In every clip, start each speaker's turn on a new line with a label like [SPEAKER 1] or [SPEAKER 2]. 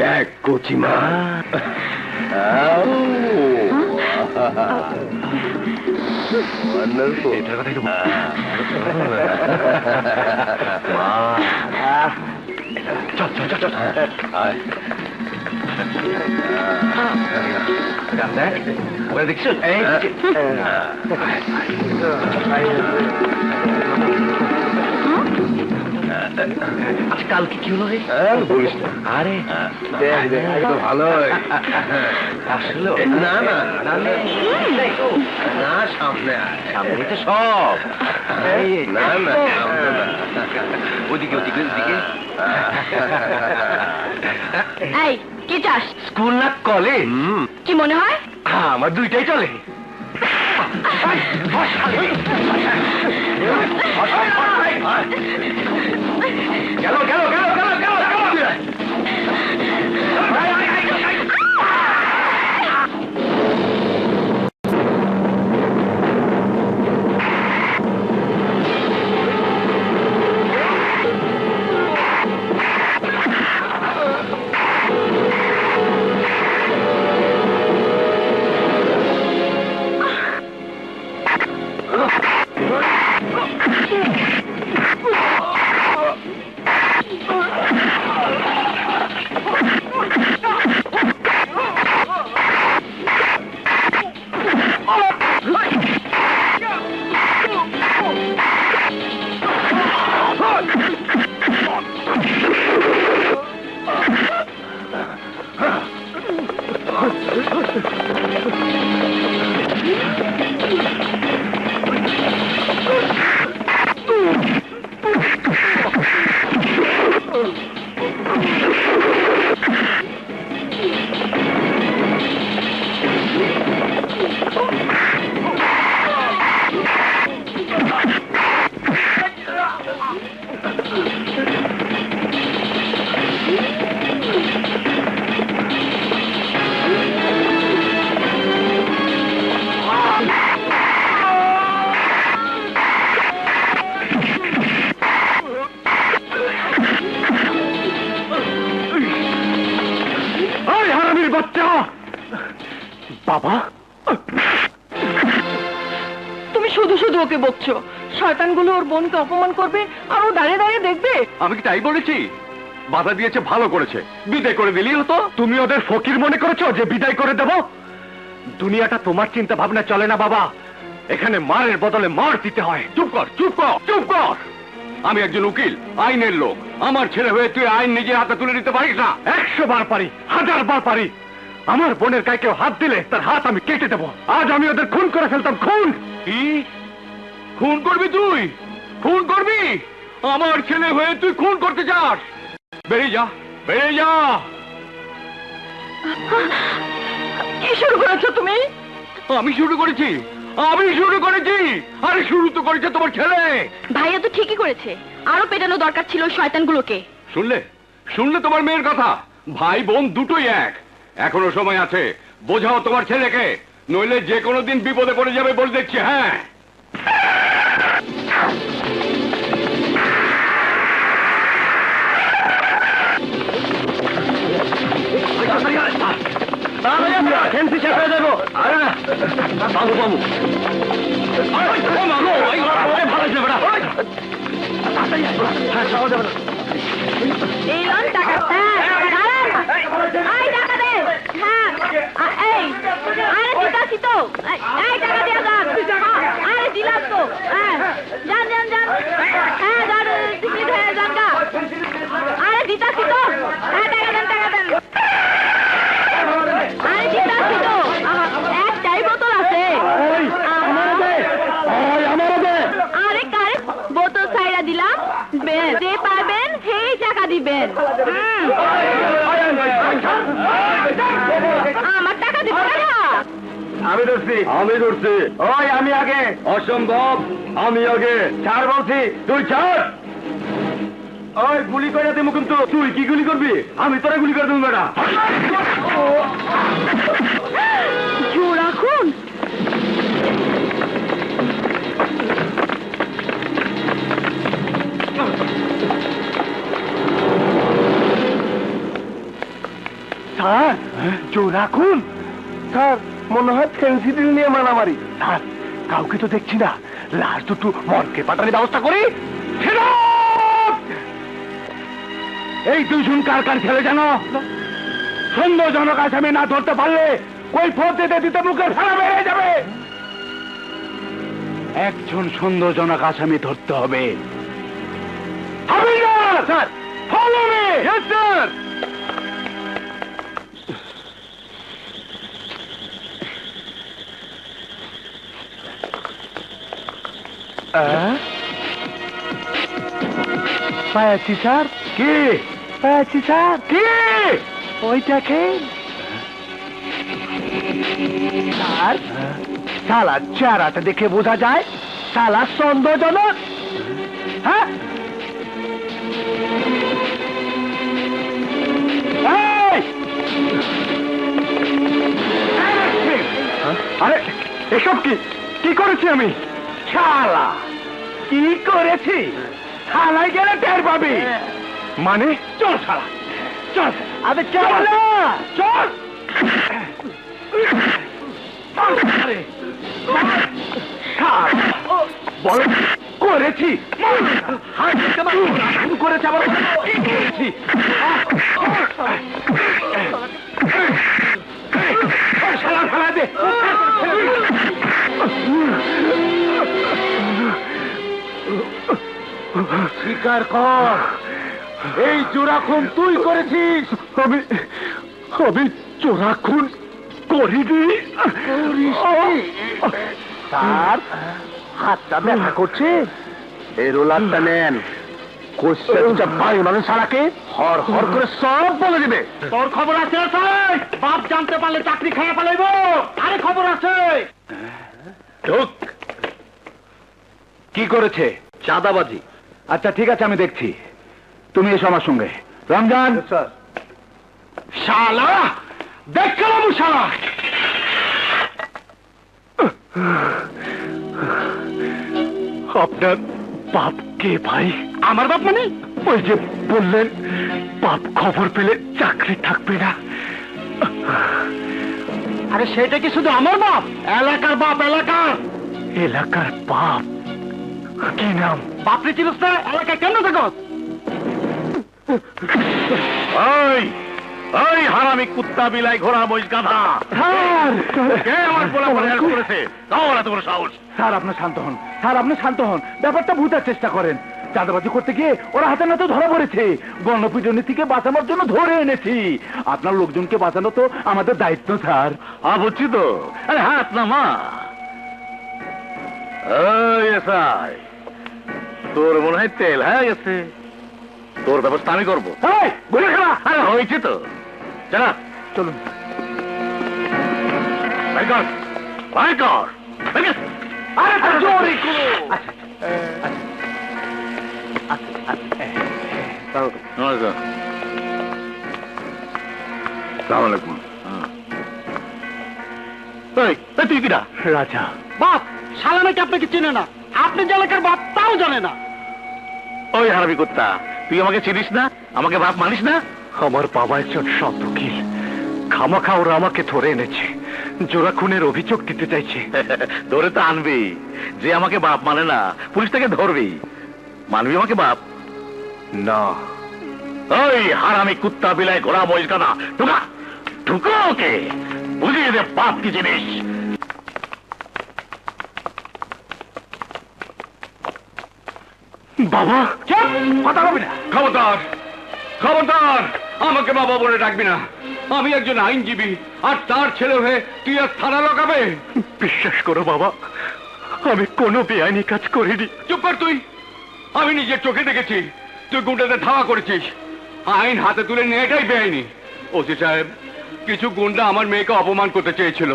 [SPEAKER 1] দেখ কচিমা, এটার কথাই তো চল চল চল চল। দেখছো কালকে কি হলো রে? বলিস না। আরে তো ভালোই আসলে না না না, সামনে সামনে তো সব না না, ওদিকে ওদিকে ওদিকে।
[SPEAKER 2] এই কি চাস?
[SPEAKER 1] স্কুল না কলেজ?
[SPEAKER 2] কি মনে হয়?
[SPEAKER 1] আমার দুইটাই চলে। গেল গেল গেল গেল গেল বাবা।
[SPEAKER 2] তুমি শুধু শুধু ওকে বকছো। শয়তানগুলো ওর বোনকে অপমান করবে আর ও দাঁড়িয়ে দাঁড়িয়ে দেখবে।
[SPEAKER 1] আমি কি তাই বলেছি? বাধা দিয়েছে ভালো করেছে, বিদায় করে দিলেই হতো। তুমি ওদের ফকির মনে করেছো যে বিদায় করে দেব? দুনিয়াটা তোমার চিন্তা ভাবনা চলে না বাবা। এখানে মারের বদলে মার দিতে হয়। চুপ কর চুপ কর চুপ কর। আমি একজন উকিল, আইনের লোক। আমার ছেলে হয়ে তুই আইন নিজের হাতে তুলে নিতে পারিস না? 100 বার পারি, 1000 বার পারি। আমার বোনের গায়ে কেউ হাত দিলে তার হাত আমি কেটে দেবো। আজ আমি ওদের খুন করে ফেলতাম। খুন? কি খুন করবি তুই? খুন করবি? আমার ছেলে হয়ে তুই খুন করতে চাস? বেরিয়ে যা, বেরিয়ে যা।
[SPEAKER 2] কি শুরু করেছো তুমি?
[SPEAKER 1] আমি শুরু করেছি, আমি শুরু করেছি। আরে শুরু তো করেছে তোমার ছেলে।
[SPEAKER 2] ভাইয়া তো ঠিকই করেছে, আরো পেটানো দরকার ছিল শয়তানগুলোকে।
[SPEAKER 1] শুনলে শুনলে তোমার মেয়ের কথা? ভাই বোন দুটোই এক। এখনো সময় আছে, বোঝাও তোমার ছেলেকে, নইলে যে কোনো দিন বিপদে পড়ে যাবে বলে দেখছি। হ্যাঁ
[SPEAKER 2] এই লন টাকা। টাকা দে। হ্যাঁ এই আরে দিতাছি তো। এই টাকা দিয়ে যান। আরে দিলাম তো। হ্যাঁ যান যান যান। হ্যাঁ যান টিকিট হয়ে যান গা। আরে দিতাছি তো। হ্যাঁ টাকা দেন টাকা দেন। আরে দিতাছি তো। একটাই বোতল আছে। আরে কারে বোতল ছাইড়া দিলাম। যে পাবেন সেই টাকা দিবেন। আমার টাকা দিব না।
[SPEAKER 1] আমি ধরছি, আমি ধরছি। ওই আমি আগে। অসম্ভব, আমি আগে। ছাড় বলছি, তুই ছাড়। ওই গুলি করে দেবো কিন্তু। তুই কি গুলি করবি? আমি তোরা গুলি করে দেবো বেটা।
[SPEAKER 2] রাখুন।
[SPEAKER 1] চোরা খুন? স্যার, মনে হয় ফেন্সিডিল নিয়ে মারামারি। স্যার, কাউকে তো দেখছি না। লাশ দুটো মর্গে পাঠানোর ব্যবস্থা করি। এই দুজন কার কার ছেলে জানো? সন্দেহজনক আসামি না ধরতে পারলে ওই ফোন দিতে দিতে মুখে ফেলা বেড়ে যাবে। একজন সন্দেহজনক আসামি ধরতে হবে। Sir, follow me. Yes sir. পাচ্ছি স্যার। কি পাচ্ছি স্যার? কি? ওই দেখেন স্যার, শালা চেহারাটা দেখে বোঝা যায় শালা সন্দেহজনক। হ্যাঁ, আরে এসব কি কি করেছি আমি? শালা কি করেছি? থানায় গেলে টের পাবি। মানে? চল শালা, চল। আরে চল না, চল। বল করেছি। করেছি আবার করেছি। শালা ফেলা দে। স্বীকার কর, এই চোরা খুন তুই করেছিস। আমি চোরা খুন করিনি। স্যার, হাতটা ব্যথা করছে। এই রোলারটা নেন। ভাই মানুষ সারাকে হর হর করে সব বলে দিবে। তোর খবর আছে? বাপ জানতে পারলে চাকরি খেয়ে পালাইব। আরে খবর আছে। কি করেছে? চাঁদাবাজি। আচ্ছা ঠিক আছে, আমি দেখছি। তুমি এসো আমার সঙ্গে। রমজান। স্যার। শালা দেখলাম শালা। আপনার বাপ কে ভাই? আমার বাপ মানে? ওই যে বললেন বাপ খবর পেলে চাকরি থাকবে না। আরে সেটা কি শুধু আমার বাপ? এলাকার বাপ। এলাকার বাপ? কি নাম? বাপরে চিনিস না? এলাকায় কেন থাকো? ওই হারামি কুত্তা বিলাই ঘোড়া মহিষ গাধা। কে আমার পোলা পরে হেল্প করেছে? তাও এত বড় সাহস। স্যার আপনি শান্ত হন। স্যার আপনি শান্ত হন। ব্যাপারটা বুঝার চেষ্টা করেন। চাঁদাবাজি করতে গিয়ে ওরা হাতে নাতে ধরা পড়েছে। গণপিটুনি থেকে বাঁচানোর জন্য ধরে এনেছি। আপনার লোকজনকে বাঁচানো তো আমাদের দায়িত্ব স্যার। বুঝছি তো। আরে হাত না মা। তোর মনে হয় তেল হয়ে গেছে। তোর ব্যবস্থা আমি করবো। আরে হয়েছে তো। চলা চলুন। তুই কিনা? রাজা। বাপ, শালা নাকি আপনাকে চিনে না। আপনি যে এলাকার বাপ তাও জানে না। ওই হারামি কুত্তা, তুই আমাকে চিনিস না? আমাকে বাপ মানিস না? আমার বাবা একজন সৎ উকিল। খামাখা ওরা আমাকে ধরে এনেছে। জোড়া খুনের অভিযোগ দিতে চাইছে। ধরে তো আনবি। যে আমাকে বাপ মানে না, পুলিশ তাকে ধরবি। মানবি আমাকে বাপ? না। ওই হারামি কুত্তা বিলাই ঘোড়া মহিষ গাধা, ঢুকা ঢুকো ওকে। বুঝিয়ে দে বাপ কি জিনিস। বাবা কথা হবে না। খবরদার, খবরদার, আমাকে বাবা বলে ডাকবি না। আমি একজন আইনজীবী, আর তার ছেলে হয়ে তুই আর থানা লাগাবে? বিশ্বাস করো বাবা, আমি কোনো বেআইনি কাজ করিনি। চুপ কর তুই। আমি নিজের চোখে দেখেছি তুই গুন্ডাদের ধাওয়া করেছিস। আইন হাতে তুলে নেওয়াটাই বেআইনি। ওসি সাহেব, কিছু গুন্ডা আমার মেয়েকে অপমান করতে চেয়েছিল।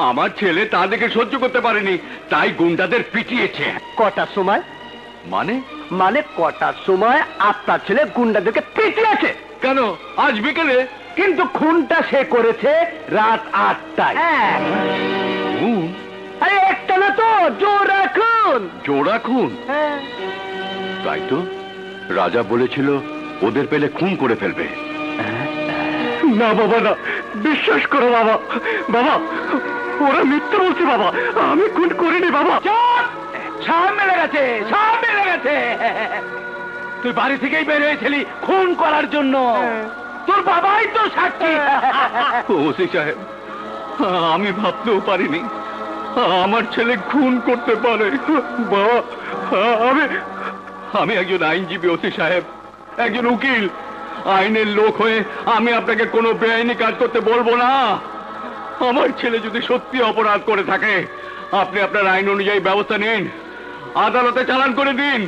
[SPEAKER 1] আমার ছেলে তা দেখে সহ্য করতে পারেনি, তাই গুন্ডাদের পিটিয়েছে। কটার সময়? মানে কটার সময় আপনার ছেলে গুন্ডাদেরকে পিটিয়েছে? কেন, আজ বিকেলে। কিন্তু খুনটা সে করেছে রাত 8টায়। আরে একটা না তো, জোড়া খুন। জোড়া খুন? তাই তো রাজা বলেছিল ওদের পেলে খুন করে ফেলবে। না বাবা না, বিশ্বাস করো বাবা, বাবা ওরা মিথ্যা বলছে বাবা, আমি খুন করিনি বাবা।
[SPEAKER 3] সব মেলে গেছে, সব মেলে গেছে। তুই বাড়ি থেকেই বের হয়েছিলি খুন করার জন্য। তোর বাবাই তো সাক্ষী।
[SPEAKER 1] ওসি সাহেব, আমি ভাবতেও পারিনি আমার ছেলে খুন করতে পারে। বাবা আমি একজন আইনজীবী ওসি সাহেব, একজন উকিল, আইনের লোক হয়ে আমি আপনাকে কোনো বেআইনি কাজ করতে বলবো না। আমার ছেলে যদি সত্যি অপরাধ করে থাকে আপনি আপনার আইন অনুযায়ী ব্যবস্থা নিন, আদালতে চালান করে দিন।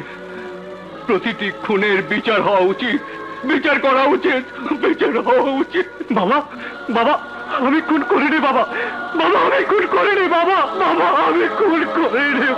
[SPEAKER 1] প্রতিটি খুনের বিচার হওয়া উচিত, বিচার করা উচিত, বিচার হওয়া উচিত। বাবা, বাবা আমি খুন করিনি বাবা, বাবা আমি খুন করিনি বাবা, বাবা আমি খুন করিনি।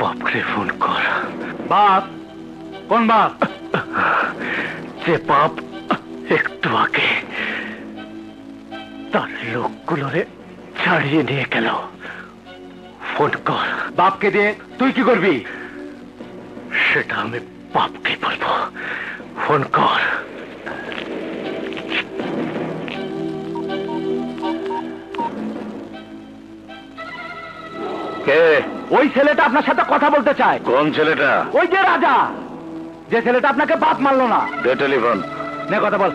[SPEAKER 1] বাপকে ফোন কর।
[SPEAKER 3] বাপ? কোন বাপ?
[SPEAKER 1] যে বাপ একটু আগে তার লোকগুলোরে ছাড়িয়ে নিয়ে গেল, ফোন কর।
[SPEAKER 3] বাপকে দিয়ে তুই কি করবি?
[SPEAKER 1] সেটা আমি বাপকে বলবো, ফোন কর। কে?
[SPEAKER 3] ওই ছেলেটা আপনার সাথে কথা বলতে চায়।
[SPEAKER 1] কোন ছেলেটা?
[SPEAKER 3] ওই যে রাজা, যে ছেলেটা আপনাকে বাপ মারলো না।
[SPEAKER 1] দে টেলিফোন।
[SPEAKER 3] নে কথা বল।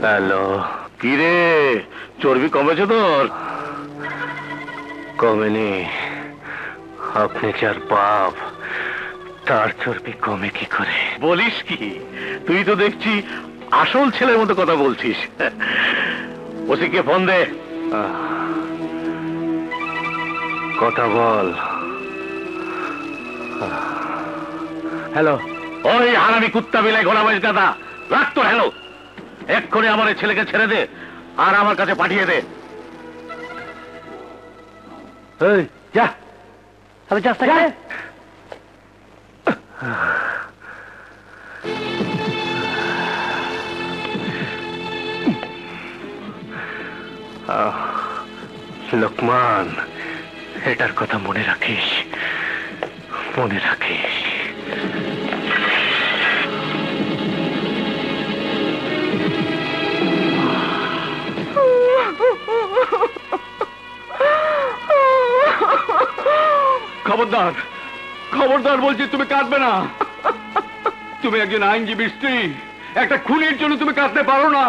[SPEAKER 1] হ্যালো। কি রে, চর্বি কমেছে তোর? কমেনি। আপনি যার বাপ তার চর্বি কমে কি করে? বলিস কি? তুই তো দেখছি আসল ছেলের মতো কথা বলছিস। ওসিকে ফোন দে, কথা বল।
[SPEAKER 3] হ্যালো।
[SPEAKER 1] ওই হারামি কুত্তা বিলাই ঘোড়াবাজ দাদা, রাখ তো হ্যালো। এক্ষুনি আমার এই ছেলেকে ছেড়ে দে আর আমার কাছে পাঠিয়ে দে।
[SPEAKER 3] এই যা, আরে যাস না।
[SPEAKER 1] লোকমান, এটার কথা মনে রাখিস, মনে রাখিস। খবরদার, খবরদার বলছি, তুমি কাঁদবে না। তুমি একজন আইনজীবীর স্ত্রী, একটা খুনের জন্য তুমি কাঁদতে পারো না।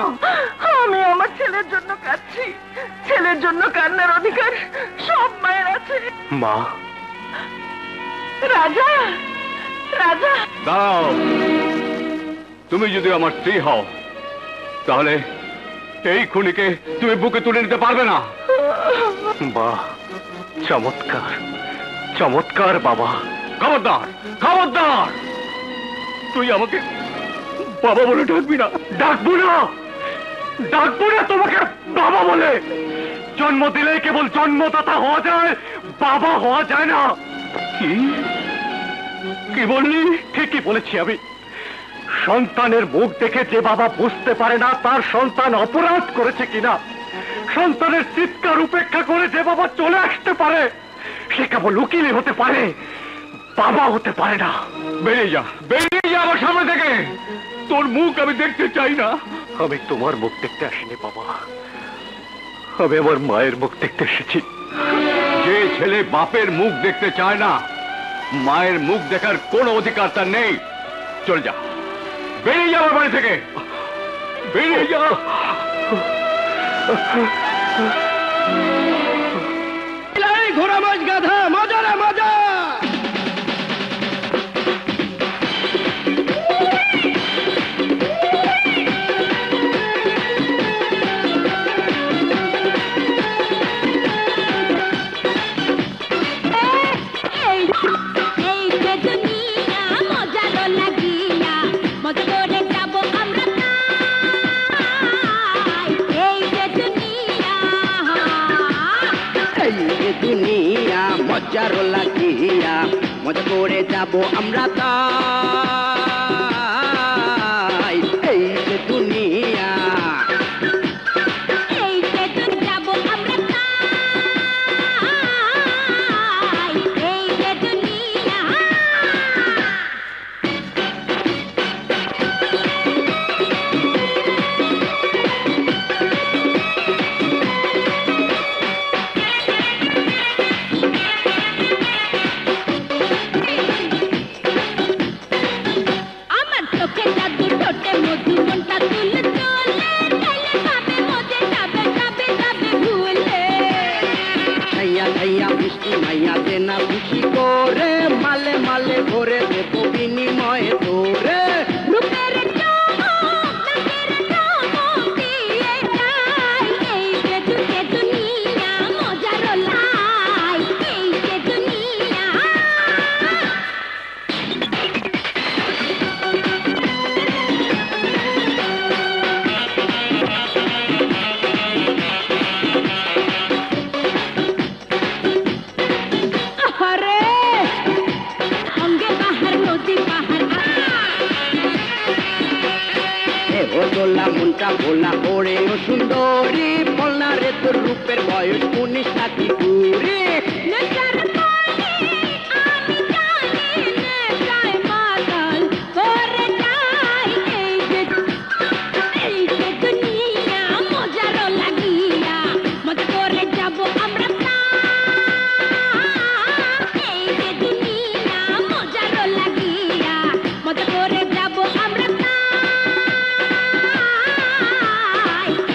[SPEAKER 2] আমি আমার ছেলের জন্য কাঁদছি। ছেলের জন্য কান্নার অধিকার সব মায়ের আছে।
[SPEAKER 1] মা,
[SPEAKER 2] রাজা, রাজা।
[SPEAKER 1] দাঁড়াও। তুমি যদি আমার স্ত্রী হও তাহলে এই খুনিকে তুমি বুকে তুলে নিতে পারবে না। বাহ, চমৎকার, চমৎকার বাবা। খবরদার, খবরদার, তুই আমাকে বাবা বলে ডাকবি না। ডাকবো না, ডাকবো না তোমাকে বাবা বলে। জন্ম দিলে কেবল জন্মদাতা হওয়া যায়, বাবা হওয়া যায় না। কি কি বললি? ঠিকই বলেছি আমি। সন্তানের মুখ দেখে যে বাবা বুঝতে পারে না তার সন্তান অপরাধ করেছে কিনা, সন্তানের চিৎকার উপেক্ষা করে যে বাবা চলে আসতে পারে সে কেবল উকিলই হতে পারে, বাবা হতে পারে না। বেরিয়ে যা, বেরিয়ে যা আমার সামনে থেকে। তোর মুখ আমি দেখতে চাই না। আমি তোমার মুখ দেখতে আসিনি বাবা, আমি আমার মায়ের মুখ দেখতে এসেছি। যে ছেলে বাপের মুখ দেখতে চায় না, মায়ের মুখ দেখার কোনো অধিকার তার নেই। চল যা, বেরিয়ে যা আমার বাড়ি থেকে, বেরিয়ে যা।
[SPEAKER 3] ঘোড়া মাছ গাধা, মজা না মজা।
[SPEAKER 4] দুনিয়া মজার লাগিয়া মজা করে যাব আমরা তাই এই যে দুনিয়া
[SPEAKER 2] এই যে যাব আমরা তাই এই যে দুনিয়া আমার চোখে জাদু ঠোঁটে মধু মনটা তুলে চলে চাইলে পাবে মজে যাবে যাবে যাবে ভুলে
[SPEAKER 4] ছাইয়া ছাইয়া বৃষ্টি মাইয়া দে না খুশি করে মালে মালে ভরে দেব বিনিময়ে তোরে
[SPEAKER 2] রূপের চমক নাকের চমক দিয়ে যাই এই যে দুনিয়া মজার লাই এই যে দুনিয়া আরে সঙ্গে পাহাড় নদী পাহাড়
[SPEAKER 4] এ ও দোলা মনটা ভোলা ওরে ও সুন্দরী বলনা রে তোর রূপের বয়স 19 নাকি কুড়ি
[SPEAKER 2] নেশার পানি আমি জানি নেশায় মাতাল করে যাই এই যে দুনিয়া মজার লাগিয়া মজা করে যাব আমরা তাই এই যে দুনিয়া মজার লাগিয়া মজা করে যাব আমরা তাই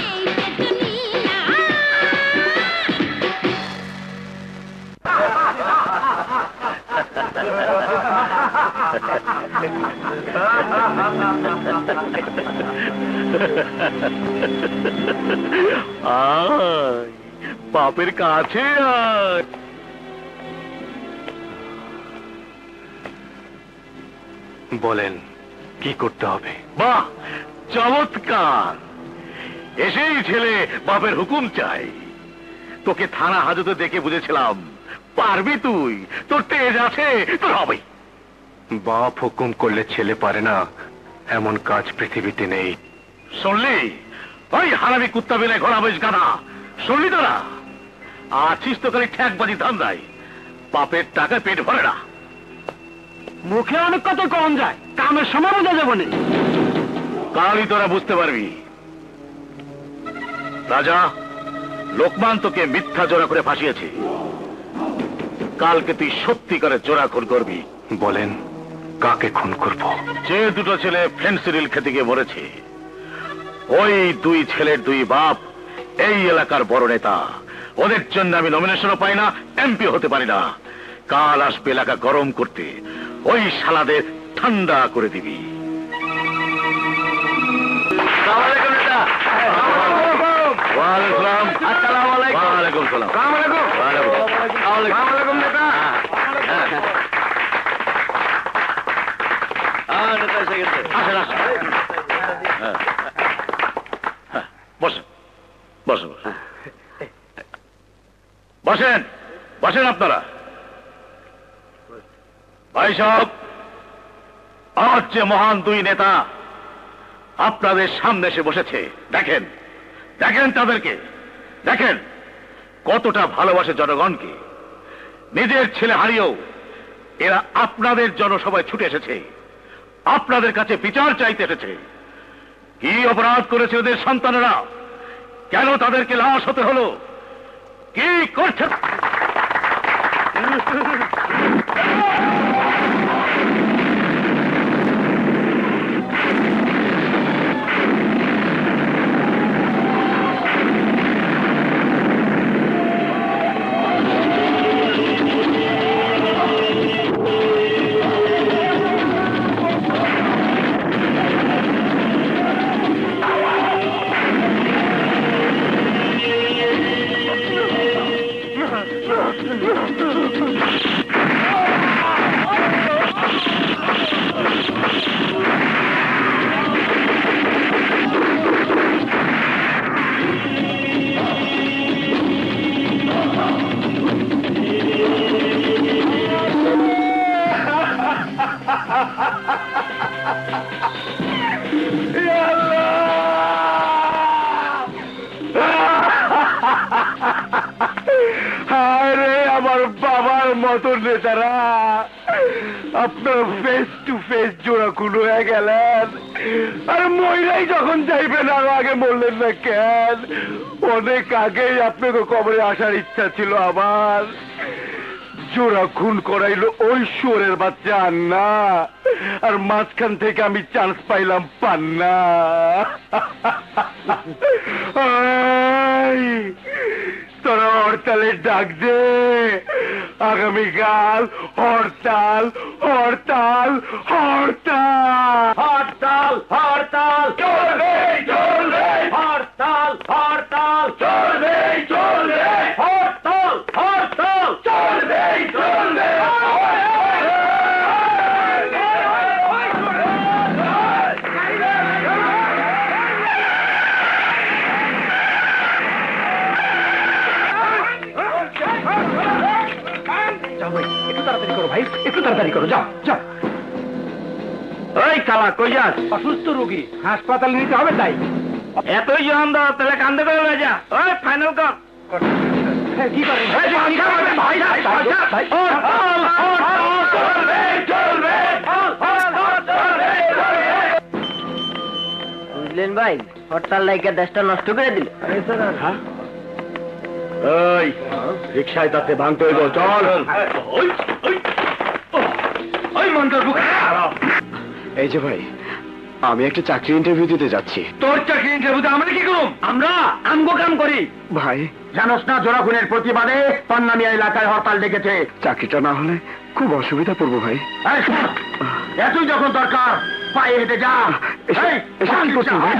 [SPEAKER 2] এই যে দুনিয়া
[SPEAKER 1] আয় বাপের কাছে আয়। বলেন কি করতে হবে? বাহ, চমৎকার! এসেই ছেলে বাপের হুকুম চাই। তোকে থানা হাজতে দেখে বুঝেছিলাম পারবি তুই, তোর তেজ আছে, তোর হবে। বাপ হুকুম করলে ছেলে পারে না এমন কাজ পৃথিবীতে নেই। শুনলি? ওই হারামি কুত্তা বেলে ঘোড়া বেশ গাধা, শুনলি তোরা? আছিস তো খালি ঠ্যাকবাজি ধান্দায়, বাপের টাকায় পেট ভরে না। মুখে অনেক কত কম যায়, কামের সময় বোঝা যাবে না। কালই তোরা বুঝতে পারবি। রাজা, লোকমান তোকে মিথ্যা জোড়া করে ফাঁসিয়েছে, কালকে তুই সত্যিকারের জোড়া খুন করবি। বলেন কাকে খুন করব? যে দুটো ছেলে ফেন্সিডিল খেতে গিয়ে মরেছে, ওই দুই ছেলের দুই বাপ এই এলাকার বড় নেতা। ওদের জন্য আমি নমিনেশনও পাই না, এমপি হতে পারি না। কাল আসবে এলাকা গরম করতে, ওই শালাদের ঠান্ডা করে দিবি। ওয়ালাইকুম সালাম। বসেন বসেন বসেন বসেন আপনারা। ভাই সাহেব, আজ যে মহান দুই নেতা আপনাদের সামনে এসে বসেছে, দেখেন দেখেন তাদেরকে, দেখেন কতটা ভালোবাসে জনগণকে। নিজের ছেলে হারিয়েও এরা আপনাদের জনসভায় ছুটে এসেছে, আপনাদের কাছে বিচার চাইতে এসেছে। কি অপরাধ করেছে ওদের সন্তানেরা? কেন তাদেরকে লাশ হতে হলো? কি করছে? হায় রে আমার বাবার মতো নেতারা, আপনার ফেস টু ফেস জোড়া খুন হয়ে গেলেন। আর মহিলাই যখন যাইবেন আরো আগে বললেন না কেন? অনেক আগেই আপনাকে কবরে আসার ইচ্ছা ছিল আমার। জোড়া খুন করাইলো ওই শুয়োরের বাচ্চা আন্না, আর মাঝখান থেকে আমি চান্স পাইলাম পান্না। তোরা হরতালের ডাক দে, আগামীকাল হরতাল হরতাল হরতাল হরতাল হরতাল চলবে চলবে, হরতাল হরতাল চলবে চলবে, হরতাল হরতাল চলবে চলবে।
[SPEAKER 3] একটু তাড়াতাড়ি করো ভাই, একটু তাড়াতাড়ি করো, যাও যাও।
[SPEAKER 1] ওই কালা কই যাস?
[SPEAKER 3] অসুস্থ রোগী, হাসপাতালে নিতে হবে তাই।
[SPEAKER 1] এতই যখন দাও তাহলে কান্দে করে লয়ে যা। ওই ফাইনাল কর।
[SPEAKER 3] হ্যাঁ, কি করেন
[SPEAKER 1] ভাই
[SPEAKER 5] বুঝলেন ভাই, হরতাল লাইকা দেশটা নষ্ট করে দিল।
[SPEAKER 1] ওই রিক্সায় তাতে ভাঙতে হইব, চল। ওই মন্ত্র
[SPEAKER 6] এই যে ভাই, আমি একটা চাকরি ইন্টারভিউ দিতে যাচ্ছি।
[SPEAKER 1] তোর চাকরি ইন্টারভিউতে আমরা কি করুম? আমরা আমগো কাম করি।
[SPEAKER 6] ভাই,
[SPEAKER 1] জানোস না জোড়া খুনের প্রতিবাদে পান্নামিয়া এলাকায় হরতাল ডেকেছে।
[SPEAKER 6] চাকরিটা না হলে খুব অসুবিধা পড়বো ভাই।
[SPEAKER 1] এই শোন, এতই যখন দরকার পায়ে হেঁটে যা। এই,
[SPEAKER 6] এসব কি করছেন ভাই?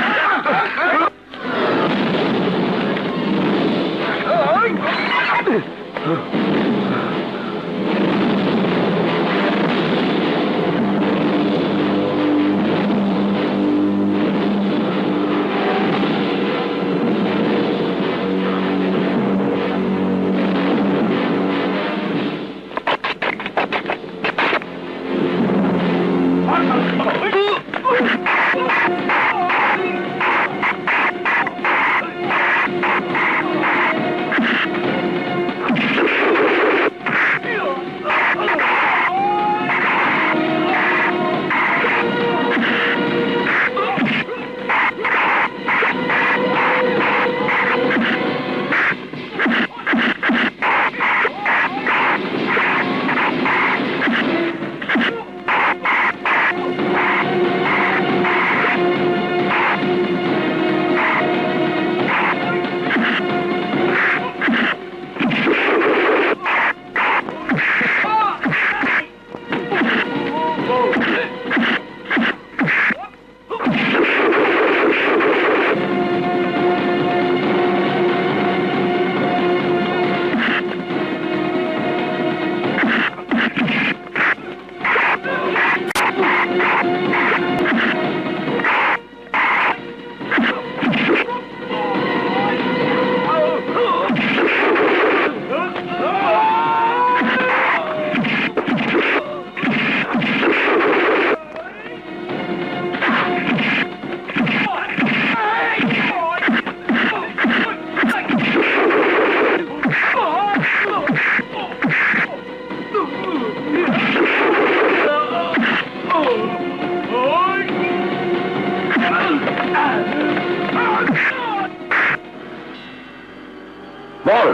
[SPEAKER 1] বল,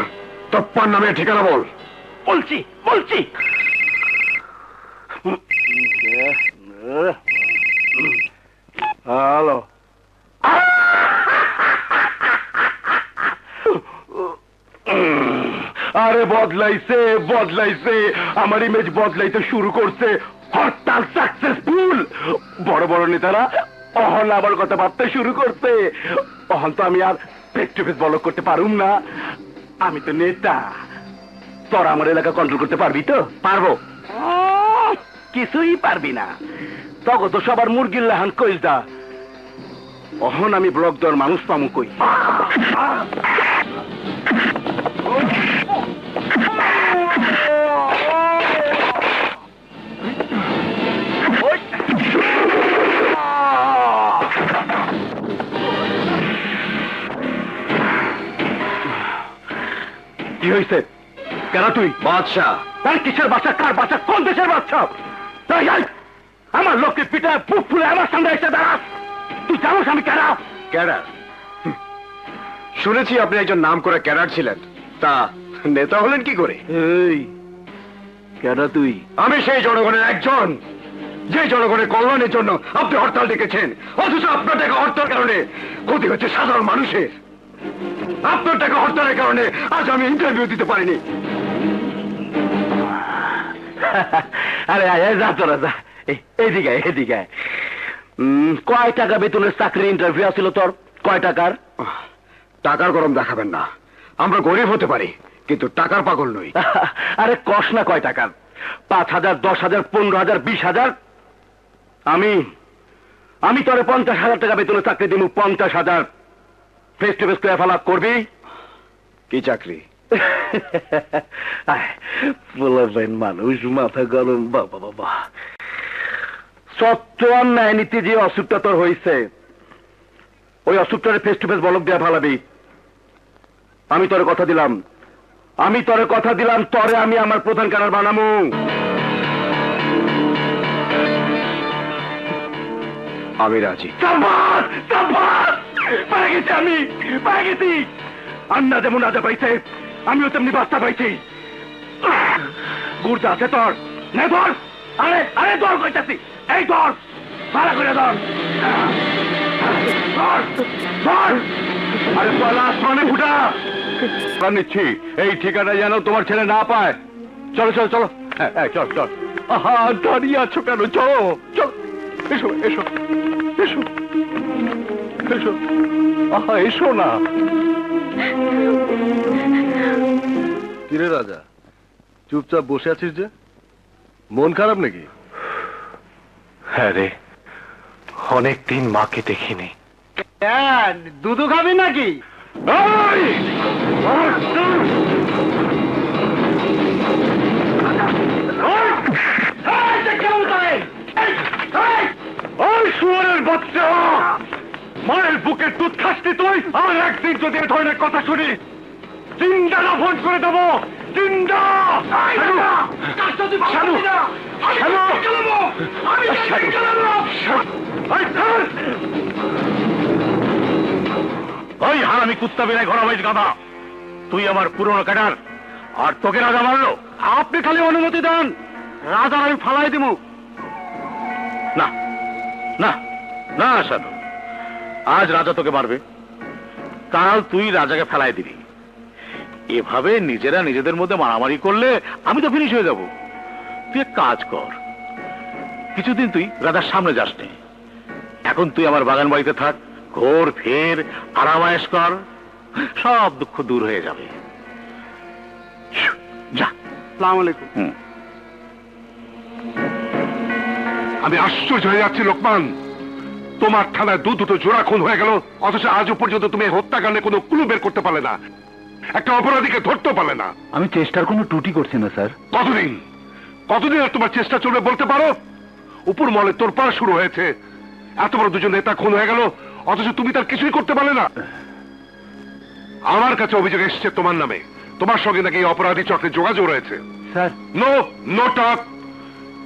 [SPEAKER 1] তোর পান্নামিয়া ঠিকানা বল।
[SPEAKER 3] বলছি বলছি।
[SPEAKER 1] হ্যালো, আরে বদলাইছে বদলাইছে, আমার ইমেজ বদলাইতে শুরু করছে। হরতাল সাকসেসফুল। বড় বড় নেতারা অহন আবার কথা ভাবতে শুরু করছে। অহন তো আমি আর ফেস টু ফেস ব্লক করতে পারুম না। আমি তো নেতা। তোরা আমার এলাকা কন্ট্রোল করতে পারবি তো? পারবো। কিছুই পারবি না। তখন তো সবার মুরগির লাহান কইস দা। অহন আমি ব্লক দেওয়ার মানুষ পামু কই? কি হয়েছে? কেন তুই বাদশাহ? তার কিসের বাচ্চা? কার বাচ্চা? কোন দেশের বাচ্চা? এই, এই, আমার লোককে পিঠে বুক ফুলে আমার সামনে এসে দাঁড়াস। তুই জানোস আমি কেন?
[SPEAKER 6] ক্যাডার? শুনেছি আপনি একজন নাম করে ক্যাডার ছিলেন, তা নেতা হলেন কি করে?
[SPEAKER 3] এই কেন তুই?
[SPEAKER 6] আমি সেই জনগণের একজন, যে জনগণের কল্যাণের জন্য আপনি হরতাল ডেকেছেন, অথচ আপনার টাকা হরতাল কারণে ক্ষতি হচ্ছে সাধারণ মানুষের। আপনার টাকা হরতালের কারণে আজ আমি ইন্টারভিউ দিতে পারিনি।
[SPEAKER 3] আরে আয় যা তোরা যা, এইদিকে এদিকে। কয় টাকা বেতনের চাকরি ইন্টারভিউ আসছিল তোর? কয় টাকার?
[SPEAKER 6] টাকার গরম দেখাবেন না, আমরা গরিব হতে পারি কিন্তু টাকার পাগল নই।
[SPEAKER 3] আরে কস না কয় টাকার? 5,000, 10,000, 15,000, 20,000? আমি তোরে 50,000 টাকা বেতনের চাকরি দিব। 50,000 ফেস টু ফেস করে ফেলা করবি?
[SPEAKER 6] কি চাকরি?
[SPEAKER 3] বলবেন মানুষ মাথা গরম। বাবা বাবা, সত্য আর ন্যায় নীতি যে অসুখটা তোর হয়েছে, ওই অসুখটারে ফেস টু ফেস বলক দেয়া ফেলাবি। আমি তোরে কথা দিলাম, তরে আমি আমার প্রধান কারার বানামু।
[SPEAKER 6] আমি রাজি।
[SPEAKER 3] আমি পায়ে গেছি। আন্না যেমন রাজা পাইছে, আমিও তেমনি বাস্তা পাইছি। গুড়টা আছে তোর? নে ধর। আরে আরে ধর কইতাছি, এই ধর, ভাড়া করে ধর।
[SPEAKER 1] আরে পলাশ মানে ফুটা নিচ্ছি, এই ঠিকানা যেন তোমার ছেলে না পায়। চলো চলো চলো, চল চল। আহা, দাঁড়িয়ে আছো কেন? চলো চলো, এসো এসো এসো এসো। আহা, এসো না।
[SPEAKER 7] কিরে রাজা, চুপচাপ বসে আছিস যে? মন খারাপ নাকি?
[SPEAKER 1] হ্যাঁ রে, অনেকদিন মাকে দেখিনি।
[SPEAKER 3] দুধু খাবি নাকি?
[SPEAKER 1] শুয়োরের বাচ্চা, মায়ের বুকের দুধ খাসনি তুই? আর একদিন যদি এ ধরনের কথা শুনি, চিন্তা ফোন করে দেবো। চিন্তা ওই হারামি কুত্তা বেড়ায় ঘোরা হয়েছে গাধা। তুই আমার পুরনো ক্যাডার, আর তোকে রাজা মারলো। আপনি খালি অনুমতি দেন, রাজার আমি ফালাই দিব। না না না সাধু, আজ রাজা তোকে মারবে, কাল তুই রাজাকে ফেলাই দিবি। এভাবে নিজেরা নিজেদের মধ্যে মারামারি করলে আমি তো ফিনিশ হয়ে যাব। তুই এক কাজ কর, কিছুদিন তুই রাজার সামনে যাস নে। এখন তুই আমার বাগান বাড়িতে থাক, ঘোর ফের আরামায়েশ কর, সব দুঃখ দূর হয়ে যাবে। যা।
[SPEAKER 6] আসসালামু আলাইকুম।
[SPEAKER 8] আমি আশ্চর্য হয়ে যাচ্ছি লোকমান, তোমার থানায় দুটো জোড়া খুন হয়ে গেল, অথচ আজও পর্যন্ত তুমি হত্যাকাণ্ডে কোনো ক্লু বের করতে পারলে না, একটা অপরাধীকে ধরতে পারলে না।
[SPEAKER 3] আমি চেষ্টার কোনো ত্রুটি করছি না স্যার।
[SPEAKER 8] কতদিন আর তোমার চেষ্টা চলবে বলতে পারো? উপর মহলে তোলপাড় শুরু হয়েছে, এত বড় দুজন নেতা খুন হয়ে গেল, অথচ তুমি তার কিছুই করতে পারলে না। আমার কাছে অভিযোগ এসেছে তোমার নামে, তোমার সঙ্গে নাকি এই অপরাধী চক্রে যোগাযোগ রয়েছে।
[SPEAKER 3] Sir,
[SPEAKER 8] no talk.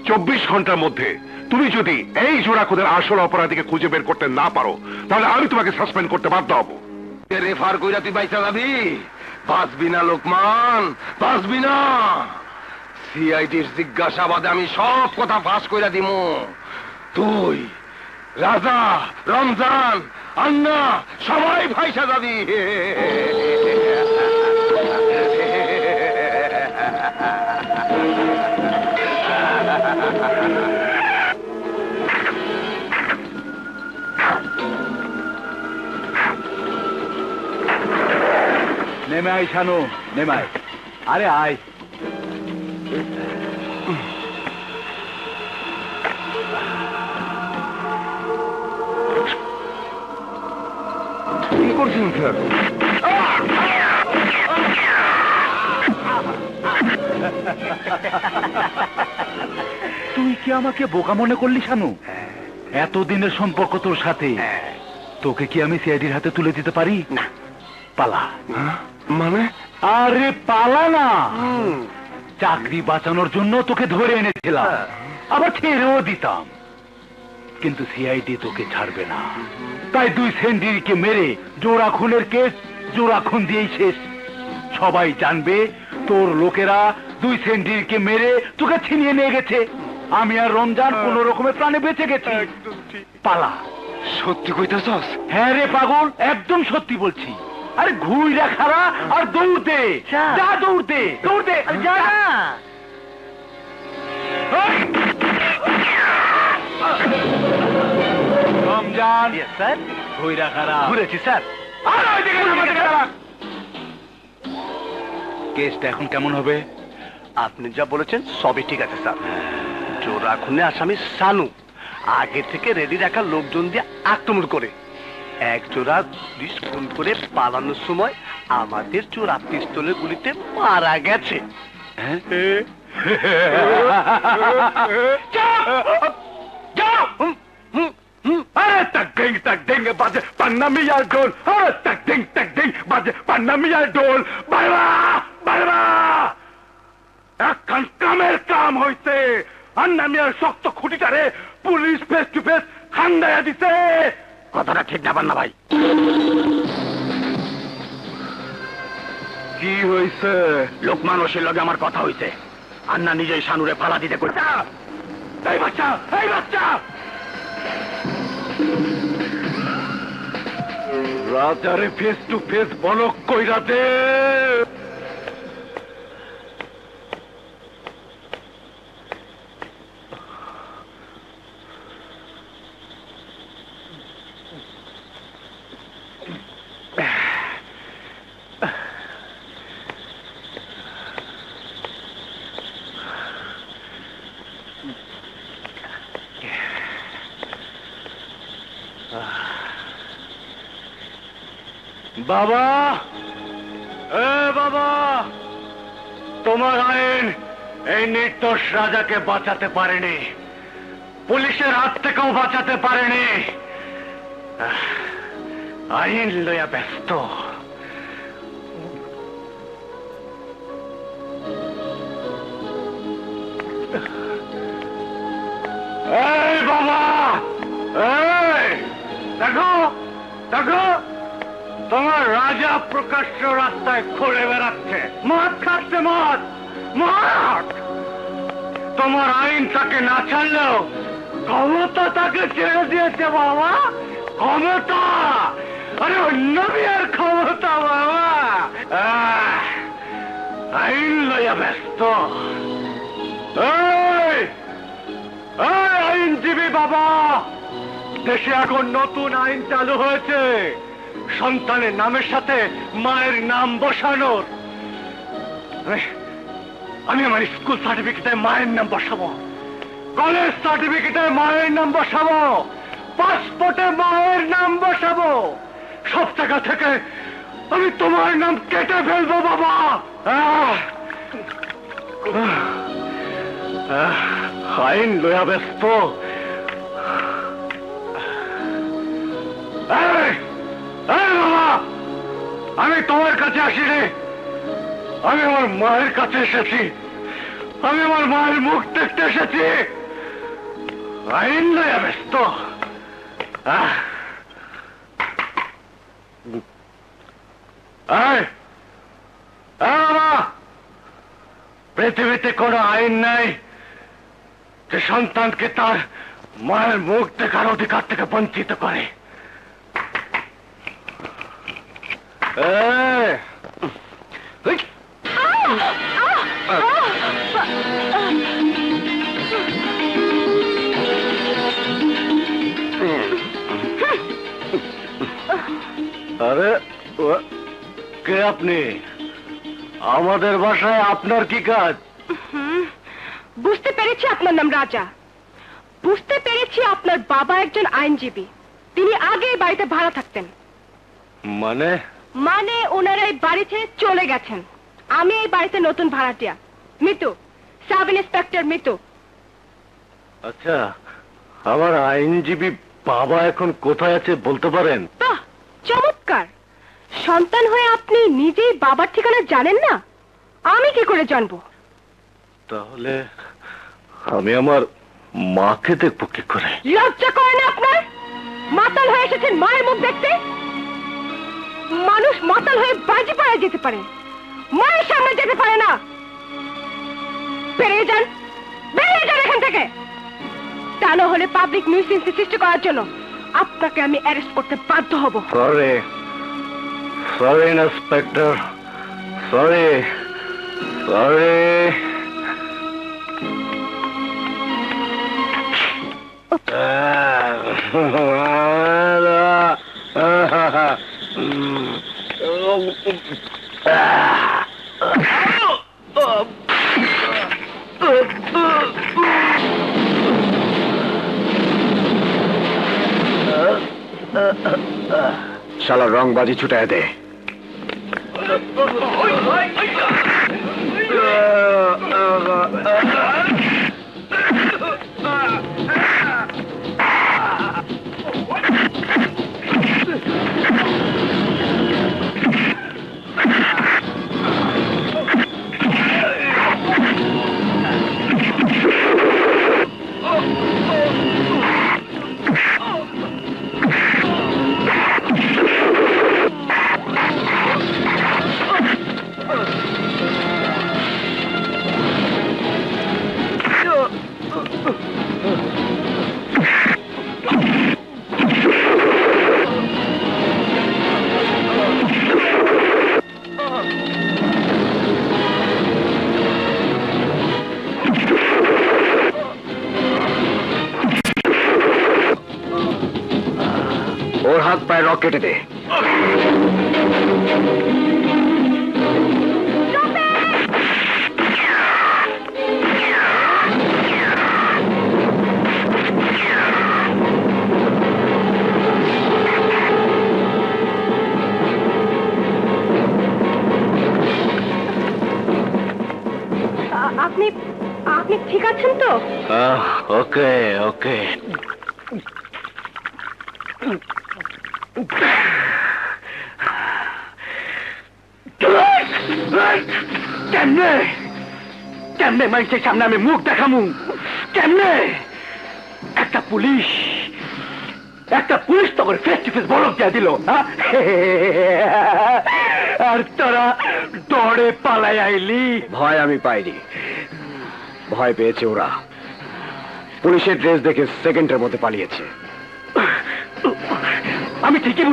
[SPEAKER 8] 24 ঘন্টার মধ্যে তুমি যদি এই জোড়া খুনের আসল অপরাধীকে খুঁজে বের করতে না পারো, তাহলে আমি তোমাকে সাসপেন্ড করতে বাধ্য হব।
[SPEAKER 6] রেফার কইরা তুই বাইচা যাবি? বাঁচবি না লোকমান, বাঁচবি না। সিআইডির জিজ্ঞাসাবাদে আমি সব কথা ফাঁস কইরা দিমু। তুই, রাজা, রমজান, আন্না সবাই ফাইসা যাবি।
[SPEAKER 3] নেমে আয় শানু, নেমে আয়। আরে আয়।
[SPEAKER 8] কি করছেন স্যার?
[SPEAKER 3] তুই কি আমাকে বোকা মনে করলি শানু? এতদিনের সম্পর্ক তোর সাথে, তোকে কি আমি সিআইডির হাতে তুলে দিতে পারি? না, পালা।
[SPEAKER 8] মানে
[SPEAKER 3] আরে পালা না, চাকরি বাঁচানোর জন্য তোকে ধরে এনেছিলাম, আবার ছেড়েও দিতাম, কিন্তু সিআইডি তোকে ছাড়বে না। তাই 2 সেন্ডিকে মেরে জোড়া খুনের কেস জোড়া খুন দিয়েই শেষ। সবাই জানবে তোর লোকেরা 2 সেন্ডিকে মেরে তোকে ছিনিয়ে নিয়ে গেছে। আমি আর রমজান কোন রকমের প্রাণে বেঁচে গেছি। পালা।
[SPEAKER 6] সত্যি কইতেছস?
[SPEAKER 3] হ্যাঁ রে পাগল, একদম সত্যি বলছি। আরে ঘুইরা খারা আর দৌড় দে, যা দৌড় দে, দৌড় দে, যা না। রমজান স্যার, ঘুইরা খারা ঘুরেছি স্যার। আর ওইদিকে কেসটা এখন কেমন হবে?
[SPEAKER 7] আপনি যা বলেছেন সবই ঠিক আছে স্যার। জোড়া খুনে আসামি শানু আগে থেকে রেডি রাখা লোকজন দিয়ে আক্রমণ করে 1 জোড়া পুলিশ খুন করে পালানোর সময় আমাদের চোরা পিস্তলের গুলিতে মারা গেছে।
[SPEAKER 3] আরে তাক ডিং বাজে পান্না মিয়ার ঢোল, আরে তাক ডিং বাজে পান্না মিয়ার ঢোল। বাইরা বাইরা, এখন কামের কাম হইছে। আন্না মিয়ার শক্ত খুঁটিটারে পুলিশ ফেস টু ফেস খান্দায়া দিছে।
[SPEAKER 6] কথাটা ঠিক না পান্না ভাই?
[SPEAKER 3] কি হইছে?
[SPEAKER 6] লোকমান ওসির লগে আমার কথা হইছে। আন্না নিজেই শানুরে ফালা দিতে কইছে।
[SPEAKER 3] এই বাচ্চা, এই বাচ্চা, রাজারে ফেস টু ফেস বলক কইরা দে। বাবা, এ বাবা, তোমার আইন এই নির্দোষ রাজাকে বাঁচাতে পারেনি, পুলিশের হাত থেকেও বাঁচাতে পারেনি। আইন লইয়া ব্যস্ত। এই বাবা, এই দেখো দেখো, তোমার রাজা প্রকাশ্য রাস্তায় ঘুরে বেড়াচ্ছে, মদ খাচ্ছে, মদ মদ। তোমার আইন তাকে না ছাড়লেও ক্ষমতা তাকে ছেড়ে দিয়েছে বাবা, ক্ষমতা। আরে অন্য বিয়ের ক্ষমতা বাবা। আইন লইয়া ব্যস্ত। এই আইনজীবী বাবা, দেশে এখন নতুন আইন চালু হয়েছে, সন্তানের নামের সাথে মায়ের নাম বসানোর। আমি আমার স্কুল সার্টিফিকেটে মায়ের নাম বসাবো, কলেজ সার্টিফিকেটে মায়ের নাম বসাবো, পাসপোর্টে মায়ের নাম বসাবো, সব জায়গা থেকে আমি তোমার নাম কেটে ফেলবো বাবা। আইন লইয়া ব্যস্ত। বাবা, আমি তোমার কাছে আসিনি, আমি আমার মায়ের কাছে এসেছি, আমি আমার মায়ের মুখ দেখতে এসেছি। আইন লইয়া ব্যস্ত। পৃথিবীতে কোনো আইন নাই যে সন্তানকে তার মায়ের মুখ দেখার অধিকার থেকে বঞ্চিত করে। আরে কে আপনি? আমাদের বাসায় আপনার কি কাজ?
[SPEAKER 2] বুঝতে পেরেছি আপনার নাম রাজা, বুঝতে পেরেছি আপনার বাবা একজন আইনজীবী, তিনি আগে এই বাড়িতে ভাড়া থাকতেন।
[SPEAKER 3] মানে?
[SPEAKER 2] মানে ওনারা এই বাড়ি ছেড়ে চলে গেছেন। আমি এই বাড়িতে নতুন ভাড়াটিয়া, মিতু, সাব ইন্সপেক্টর মিতু।
[SPEAKER 3] আচ্ছা, আমার আইনজীবী বাবা এখন কোথায় আছে বলতে পারেন?
[SPEAKER 2] বাহ, চমৎকার। সন্তান হয়ে আপনি নিজেই বাবার ঠিকানা জানেন না, আমি কি করে জানবো?
[SPEAKER 1] তাহলে আমি আমার মাকে দেখবো কি করে?
[SPEAKER 2] লজ্জা করে না আপনার? মাতাল হয়ে এসেছেন মায়ের মুখ দেখতে? মানুষ মাতাল হয়ে বাজি পাড়া যেতে পারে, মায়ের সামনে যেতে পারে না। বেরিয়ে যান, বেরিয়ে যান এখান থেকে। তা না হলে পাবলিক নিউসেন্স সৃষ্টি করার জন্য আপনাকে আমি অ্যারেস্ট করতে বাধ্য হব।
[SPEAKER 1] Sorry sorry inspector, sorry sorry. শালা রংবাজি ছুটায় দে। ওর হাত পায়ে রক কেটে দে।
[SPEAKER 2] আপনি আপনি ঠিক আছেন তো?
[SPEAKER 1] ওকে ওকে।
[SPEAKER 3] কেমনে কেমনে মানুষের সামনে আমি মুখ দেখামু? কেমনে? একটা পুলিশ তখন ফেস টু ফেস বলক দিয়ে দিল, আর তোরা দৌড়ে পালাই আইলি।
[SPEAKER 1] ভয় আমি পাইনি, ভয় পেয়েছে ওরা। পুলিশের ড্রেস দেখে সেকেন্ডের মধ্যে পালিয়েছে।
[SPEAKER 3] আমি ঠিকই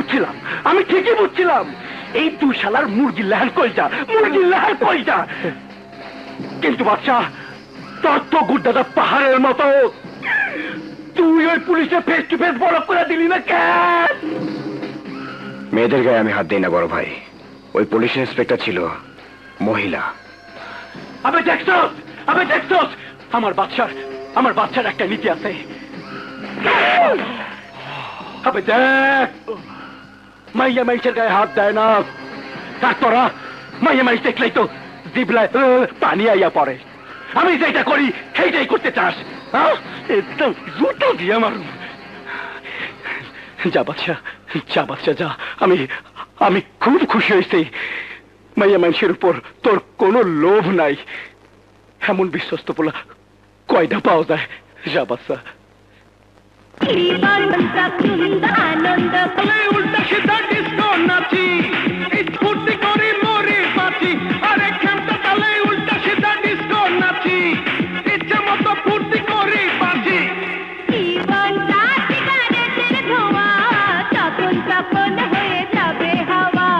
[SPEAKER 3] বুঝছিলাম এই তুই শালার মুরগি লাহার কইটা। কিন্তু বাচ্চা, তোর তো গুড্ডাটা পাহাড়ের মতো, তুই ওই পুলিশের ফেস টু ফেস বলক করে দিলি না কেন?
[SPEAKER 1] মেয়েদের গায়ে আমি হাত দিই না বড় ভাই। ওই পুলিশ ইন্সপেক্টর ছিল মহিলা।
[SPEAKER 3] আবে দেখছস আমার বাচ্চার একটা নীতি আছে। আবে দেখ, মাইয়া মাইসের গায়ে হাত দেয় না। আর তোরা মাইয়া মাইস দেখলেই তো জিবলায় পানি আইয়া পড়ে। আমি যেটা করি সেইটাই করতে চাস? একদম জুতো দিয়ে আমার। যা বাচ্চা যা। আমি খুব খুশি হয়েছি। মাইয়া মানুষের উপর তোর কোনো লোভ নাই, এমন বিশ্বস্ত পোলা কয়টা পাওয়া যায়? যা বাচ্চা।
[SPEAKER 2] আনন্দ
[SPEAKER 6] উল্টা সিধা ডিস্কো নাচি, স্ফূর্তি করি মরি বাঁচি। আরে খেমটা তালে উল্টা সিধা ডিস্কো নাচি, ইচ্ছে মতো ফুর্তি করি বাঁচি।
[SPEAKER 2] জীবনটা সিগারেটের ধোঁয়া, তখন হয়ে যাবে হাওয়া।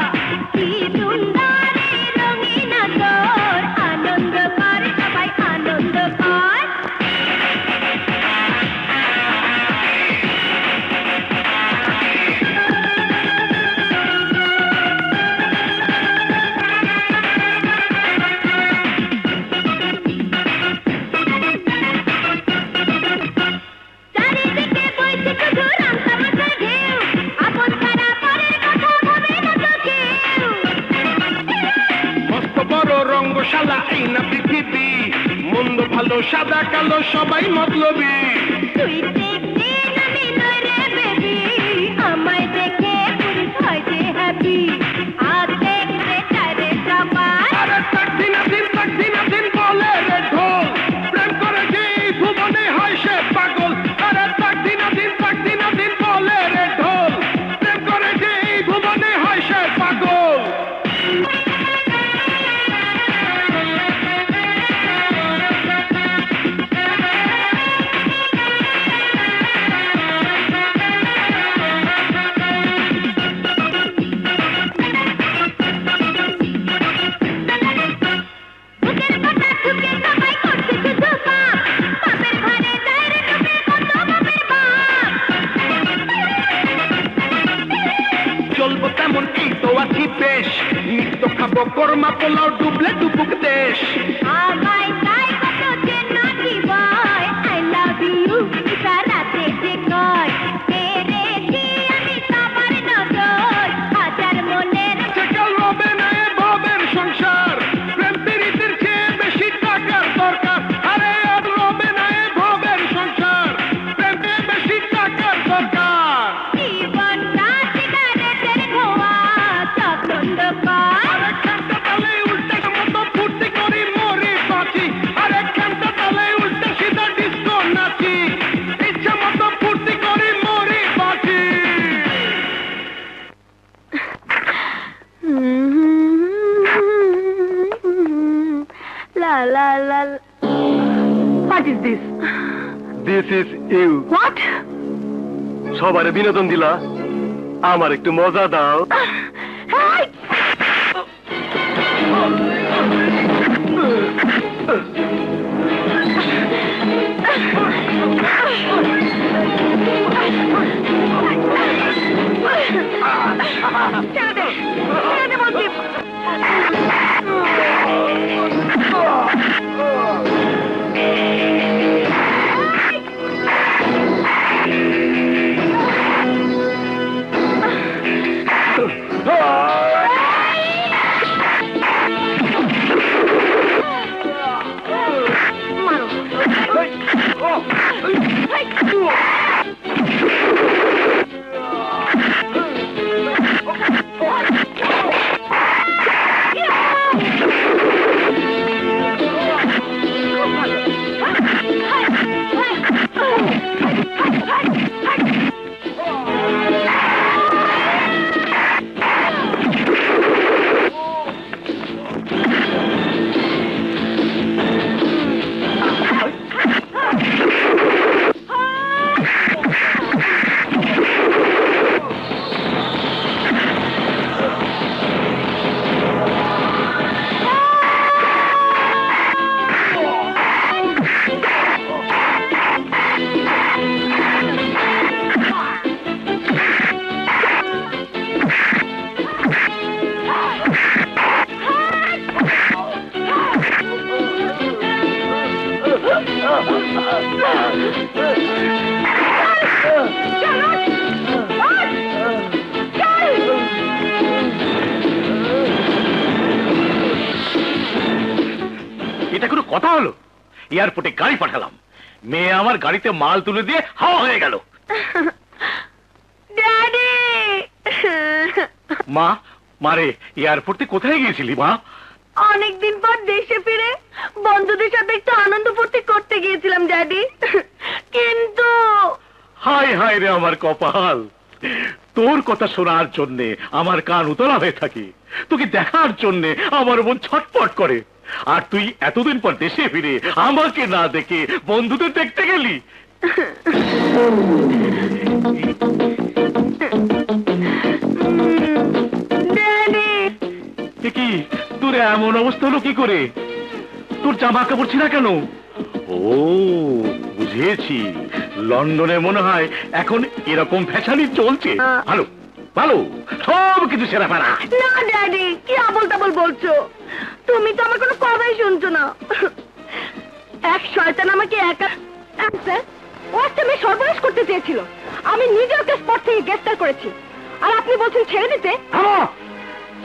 [SPEAKER 2] কি সুন্দর এই রঙিন আতর, আনন্দ কর সবাই আনন্দ কর। চারিদিকে বইছে শুধু রামতামাশার ঢেউ, আপন ছাড়া পরের কথা ভাবে না তো কেউ।
[SPEAKER 6] মস্ত বড় রঙ্গশালা এই না পৃথিবী, মন্দ ভালো সাদা কালো সবাই মতলবী।
[SPEAKER 2] তুই দেখতে আমি নই রে বেবি, আমায় দেখে পুরুষ হয় যে হ্যাপি।
[SPEAKER 7] দোলাও ডুবলে ডুবুক দেশ
[SPEAKER 2] আমায় তাই কত যে নাকি বয় আই লাভ ইউ ইশারাতে যে কয় পেরেছি আমি তোমার নজর হাজার মনের
[SPEAKER 7] সেকাল রবে না এ ভবের সংসার প্রেম প্রীতির চেয়ে বেশি টাকার দরকার আরে আর রবে না এ ভবের সংসার প্রেমে বেশি টাকার দরকার
[SPEAKER 2] জীবনটা সিগারেটের ধোঁয়া চক্রন্দকার
[SPEAKER 7] আরে খানটা তালে উল্টে মতো ফুর্তি করি মরি বাঁচি আরে খানটা তালে উল্টে সিধা ডিস্কো নাচি ইচ্ছা মতো ফুর্তি করি মরি বাঁচি
[SPEAKER 2] La la la. What is this?
[SPEAKER 7] This is you
[SPEAKER 2] What?
[SPEAKER 7] সবারে বিনোদন দিলা আমার একটু মজা দাও
[SPEAKER 2] Hey! ছেড়ে দে বলছি
[SPEAKER 3] এটা কোনো কথা হলো? এয়ারপোর্টে গাড়ি পাঠালাম, মেয়ে আমার গাড়িতে মাল তুলে দিয়ে হাওয়া হয়ে গেল।
[SPEAKER 2] ড্যাডি
[SPEAKER 3] মা, মারে এয়ারপোর্টে কোথায় গিয়েছিলি মা?
[SPEAKER 2] অনেকদিন পর দেশে ফিরে বন্ধুদের সাথে একটু আনন্দ ফুর্তি করতে গিয়েছিলাম ড্যাডি, কিন্তু
[SPEAKER 3] হায় হায় রে আমার কপাল, তোর কথা শোনার জন্যে আমার কান উতলা হয়ে থাকে, তোকে দেখার জন্যে আমার মন ছটপট করে, আর তুই এতদিন পর দেশে ফিরে আমাকে না দেখে বন্ধুদের দেখতে গেলি।
[SPEAKER 2] ড্যাডি
[SPEAKER 3] কি তোর এমন অবস্থা হলো কি করে? তোর জামা কাপড় ছিঁড়া কেন? ও বুঝেছি, লন্ডনে মনে হয় এখন এরকম ফ্যাশনই চলছে। ভালো ভালো, সব কিছু সেরা ফেরা।
[SPEAKER 2] না ড্যাডি, কি আবল তাবল বলছো? তুমি তো আমার কোনো কথাই শুনছো না। এক শয়তান আমাকে একা স্যার, ও একটা মেয়ে সর্বনাশ করতে চেয়েছিল, আমি নিজে ওকে স্পট থেকে গ্রেফতার করেছি, আর আপনি বলছেন ছেড়ে দিতে?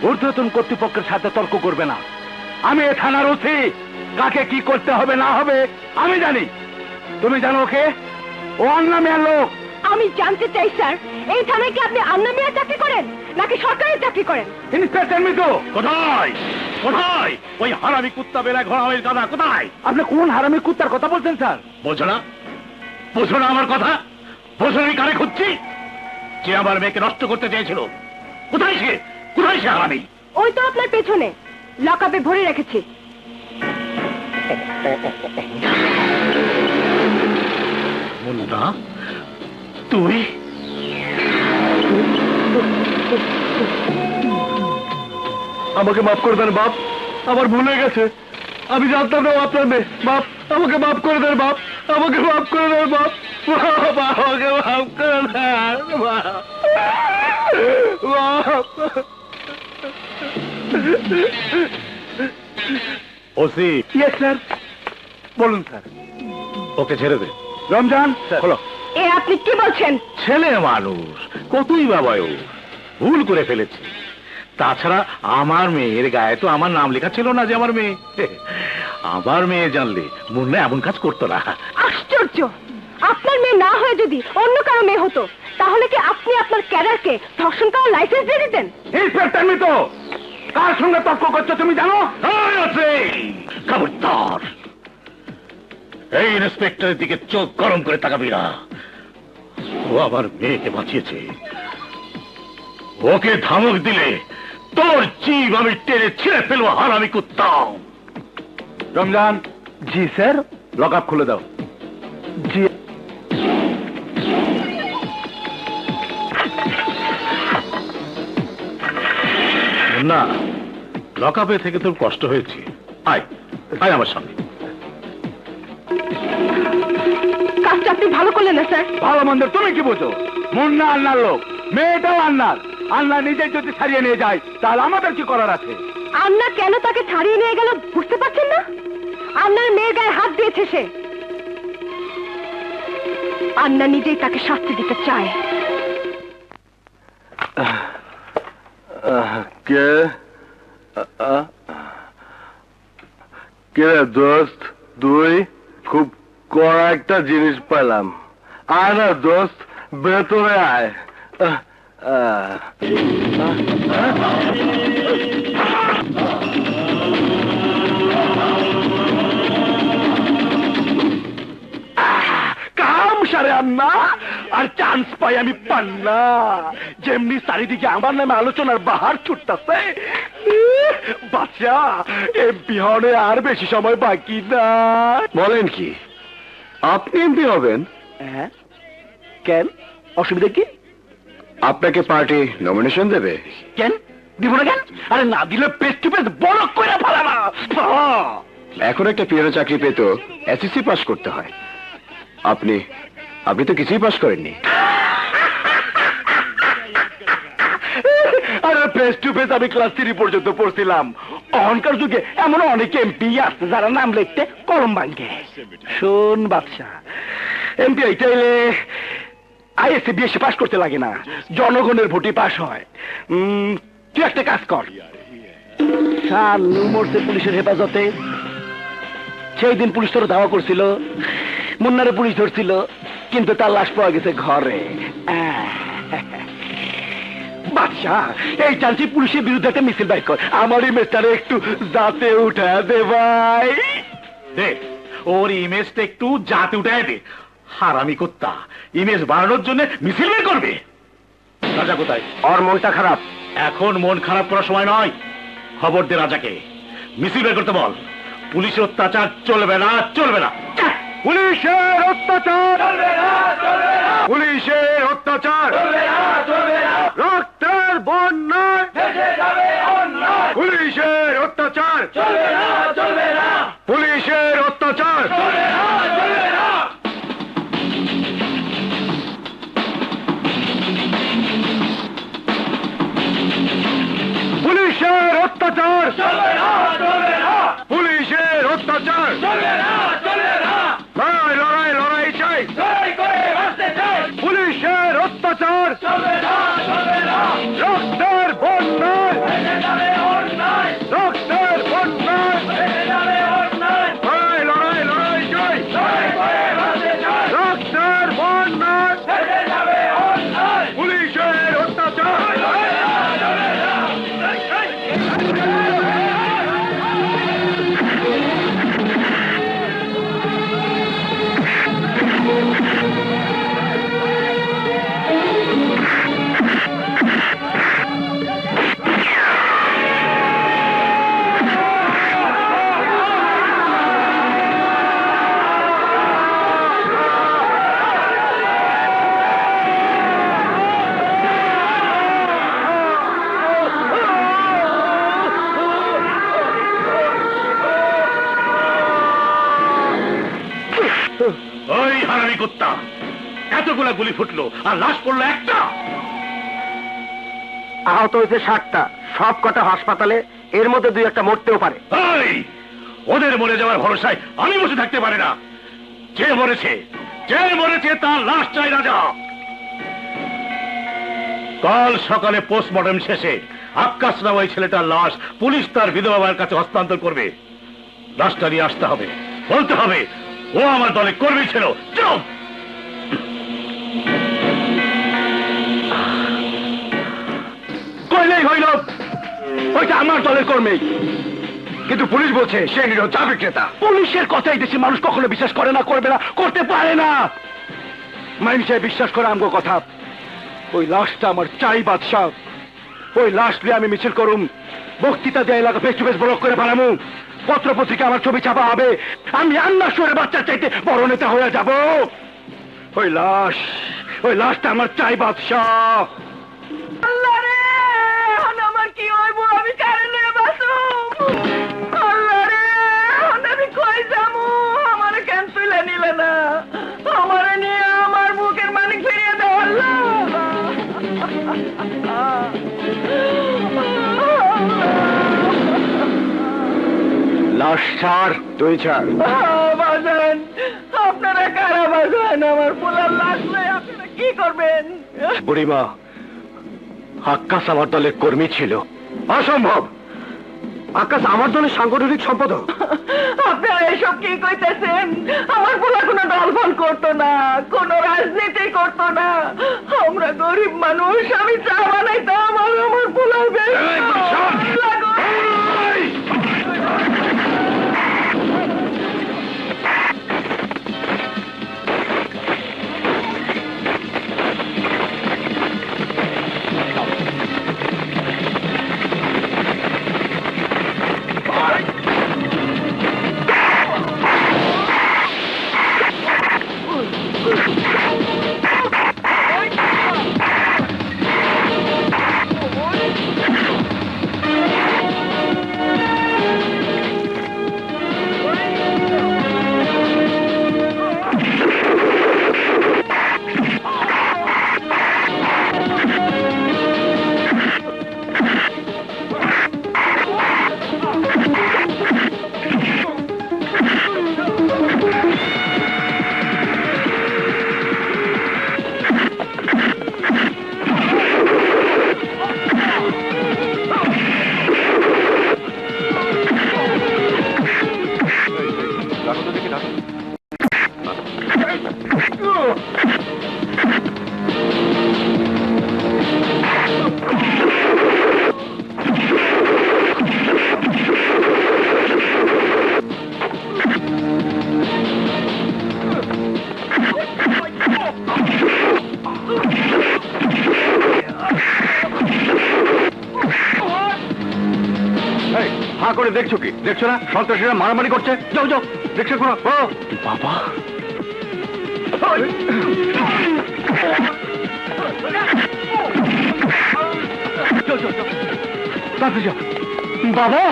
[SPEAKER 3] ঊর্ধ্বতন কর্তৃপক্ষের সাথে তর্ক করবে না। আমি এ থানার ওসি, কাকে কি করতে হবে না হবে আমি জানি। তুমি জানো ওকে? ও অন্নামিয়ার লোক।
[SPEAKER 2] আমি জানতে চাই স্যার, এই থানায় কি আপনি আন্নামিয়া চাকরি করেন নাকি সরকারি চাকরি করেন?
[SPEAKER 3] ইন্সপেক্টর মিতু কোথায়? কোথায় ওই হারামি কুত্তা বেলা ঘোড়ামের গাদা কোথায়? আপনি কোন হারামি কুত্তার কথা বলছেন স্যার? বোঝো না? বোঝো না আমার কথা? বোঝো না কারে খুঁজছি? যে আমার মেয়েকে নষ্ট করতে চেয়েছিল। কোথায় সে? কোথায় সে হারামি?
[SPEAKER 2] ওই তো আপনার পেছনে লকআপে ভরে রেখেছি।
[SPEAKER 3] মুন্না, তুই?
[SPEAKER 7] আমাকে মাফ করে দেন বাপ, আমার ভুল হয়ে গেছে, আমি জানতাম না আপনার মেয়ে। বাপ আমাকে মাফ করে দেন বাপ, আমাকে মাফ করে দেন বাপ, আমাকে মাফ করে দেন বাপ।
[SPEAKER 3] OC
[SPEAKER 7] yes sir. বলুন স্যার।
[SPEAKER 3] ওকে ছেড়ে দে।
[SPEAKER 7] রমজান
[SPEAKER 3] হলো
[SPEAKER 2] এ আপনি কি বলছেন?
[SPEAKER 3] ছেলে মানুষ, কতই বা বয়স, ভুল করে ফেলেছে। তাছাড়া আমার মেয়ের গায়ে তো আমার নাম লেখা ছিল না যে আমার মেয়ে। আমার মেয়ে জানলে মুন্না এমন কাজ করতো না।
[SPEAKER 2] আশ্চর্য, আপনার মেয়ে না হয়ে যদি অন্য কারো মেয়ে হতো তাহলে কি আপনি আপনার ক্যাডারকে ধর্ষণ করার লাইসেন্স দিয়ে দিতেন?
[SPEAKER 3] ইন্সপেক্টর মিতো, কার সঙ্গে তর্ক করছো তুমি জানো? খবরদার, এই ইন্সপেক্টরের দিকে চোখ গরম করে তাকাবি না। ও আমার মেয়েকে বাঁচিয়েছে, ওকে ধমক দিলে তোর জীব আমি টেনে ছিঁড়ে ফেলবো, হারামি কুত্তা। রমজান।
[SPEAKER 7] জি স্যার।
[SPEAKER 3] লক আপ খুলে দাও।
[SPEAKER 7] জি।
[SPEAKER 3] না, লক আপে থেকে তোর কষ্ট হয়েছে। আয় আয় আমার সঙ্গে।
[SPEAKER 2] কাজটা আপনি ভালো করলেন না স্যার।
[SPEAKER 3] ভালো মন্দ তুমি কি বোঝো? মুন্না আন্নার লোক, মেয়েটাও আন্নার। আন্না নিজে যদি ছাড়িয়ে নিয়ে যায় তাহলে আমাদের কি করার আছে?
[SPEAKER 2] আন্না কেন তাকে ছাড়িয়ে নিয়ে গেল বুঝতে পারছেন না? আন্নার মেয়ের গায়ে হাত দিয়েছে সে। আন্না নিজেই তাকে শাস্তি দিতে চায়।
[SPEAKER 8] কে কে রে দোস্ত? তুই খুব কড়া একটা জিনিস পেলাম। আয় না দোস্ত, ভেতরে আয়।
[SPEAKER 3] কাম সারে আন্না, আর চান্স পাই আমি পান্না। যেমনি চারিদিকে আমার নামে আলোচনার বাহার ছুটতেছে। বাচ্চা, এমপি হনে আর বেশি সময় বাকি না।
[SPEAKER 8] বলেন কি, আপনি এমপি হবেন?
[SPEAKER 3] হ্যাঁ, কেন? অসুবিধা কি?
[SPEAKER 8] আপনাকে পার্টি নমিনেশন দেবে?
[SPEAKER 3] কেন দিব না? কেন? আরে না দিলে পেস টু পেস বড় করে ফেলাবা।
[SPEAKER 8] এখন একটা পিএনও চাকরি পেতো এসএসসি পাস করতে হয়। আপনি আপনি তো কিছুই পাস করেননি।
[SPEAKER 3] আরে ফেস টু ফেস আমি ক্লাস 3 পর্যন্ত পড়ছিলাম। অহংকার যুগে এমন অনেক এমপি আছে যারা নাম লিখতে কলম ভাঙে। শোন বাদশা, এমপি হইতে হইলে আইএসসি বিএসসি পাস করতে লাগে না, জনগণের ভোটে পাস হয়। তুই একটা কাজ কর, শানু মরছে পুলিশের হেফাজতে। সেই দিন পুলিশ তোর ধাওয়া করছিল, মুন্নারে পুলিশ ধরছিল, কিন্তু তার লাশ পাওয়া গেছে ঘরে। বাদশা, এই চান্সি পুলিশের বিরুদ্ধে একটা মিছিল বাইর কর। আমার ইমেজটারে একটু যাতে উঠা দে ভাই। দে, ওর ইমেজটা একটু যাতে উঠায় দে। হারামি কুত্তা ইমেজ বাড়ানোর জন্য মিছিল বের করবে। রাজা কোথায়?
[SPEAKER 8] আর মনটা খারাপ।
[SPEAKER 3] এখন মন খারাপ করার সময় নয়। খবর দে রাজাকে, মিছিল বের করতে বল। পুলিশের অত্যাচার চলবে না, চলবে না। পুলিশের অত্যাচার চলবে না, চলবে না। পুলিশের অত্যাচার চলবে না, চলবে না। রক্তের বন্যায় ভেসে যাবে অন্যায়। পুলিশের অত্যাচার চলবে না, চলবে না। পুলিশের অত্যাচার চলবে না, চলবে না। পুলিশের অত্যাচার চলবে না, চলবে না। পুলিশের অত্যাচার চলবে না, চলবে না। লড়াই লড়াই চাই, লড়াই করে বাঁচতে চাই। পুলিশের অত্যাচার চলবে না, চলবে না। রক্তের বন্যায় ভেসে যাবে অন্যায়। রক্তের বন্যায় ভেসে যাবে অন্যায়। লড়াই লড়াই চাই, লড়াই করে বাঁচতে চাই। রক্তের বন্যায় ভেসে যাবে অন্যায়। পুলিশের অত্যাচার চলবে না, চলবে না। ওই হারামি কুত্তা, এতগুলা গুলি ফুটলো আর লাশ পড়লো একটা।
[SPEAKER 7] আহত হয়েছে 60টা, সব কটা হাসপাতালে,
[SPEAKER 1] এর মধ্যে দুই একটা মরতেও পারে।
[SPEAKER 3] ওদের মরে যাওয়ার ভরসায় আমি বসে থাকতে পারি না। যে মরেছে তার লাশ চাই রাজা। কাল সকালে পোস্টমর্টম শেষে আক্কাস নামে ওই ছেলেটার লাশ পুলিশ তার বিধবা মায়ের কাছে হস্তান্তর করবে। লাশটা নিয়ে আসতে হবে, বলতে হবে ও আমার দলে কর্মী ছিল। চুপ!
[SPEAKER 1] কইলেই হইল, ওইটা আমার দলের কর্মী, কিন্তু পুলিশ বলছে সে নিরীহ চা বিক্রেতা। পুলিশের কথাই দেশে মানুষ কখনো বিশ্বাস করে না, করবে না, করতে পারে না। মানুষে বিশ্বাস করে আমগো কথা। ওই লাশটা আমার চাই বাদশাহ। ওই লাশ নিয়ে আমি মিছিল করুম, বক্তৃতা দেয় এলাকা ফেস টু ফেস ব্লক করে বানামু, পত্র পত্রিকা আমার ছবি ছাপা হবে, আমি আন্না শহরের বাচ্চার চাইতে বড় নেতা হয়ে যাব। ওই লাশটা আমার চাই বাদশাহ।
[SPEAKER 2] আল্লাহ রে, এখন আমার কি হইব? আমি কারে লয়ে বাঁচুম? আল্লাহ রে, এখন আমি কই যামু? আমারে কেন তুলে নিলে না? আমারে নিয়ে আমার বুকের মানিক ফিরিয়ে দাও আল্লাহ।
[SPEAKER 1] লাশ ছাড়, তুই ছাড়।
[SPEAKER 2] বাজান, আপনারা কারা বাজান? আমার পোলার লাশ লয়ে আপনারা কি করবেন?
[SPEAKER 1] বুড়িমা, আক্কাস আমার দলের কর্মী ছিল। অসম্ভব! আক্কাস আমার দলের সাংগঠনিক সম্পাদক।
[SPEAKER 2] আপনারা এসব কি কইতেছেন? আমার পোলা কোনো দলবল করতো না, কোন রাজনীতি করতো না। আমরা গরিব মানুষ, আমি চা বানাইতাম আর আমার পোলার বেশ
[SPEAKER 1] হা করে দেখছো কি? দেখছো না সন্ত্রাসীরা মারামারি করছে? যাও যাও, দেখছো কোনো? বাবা, বাবা,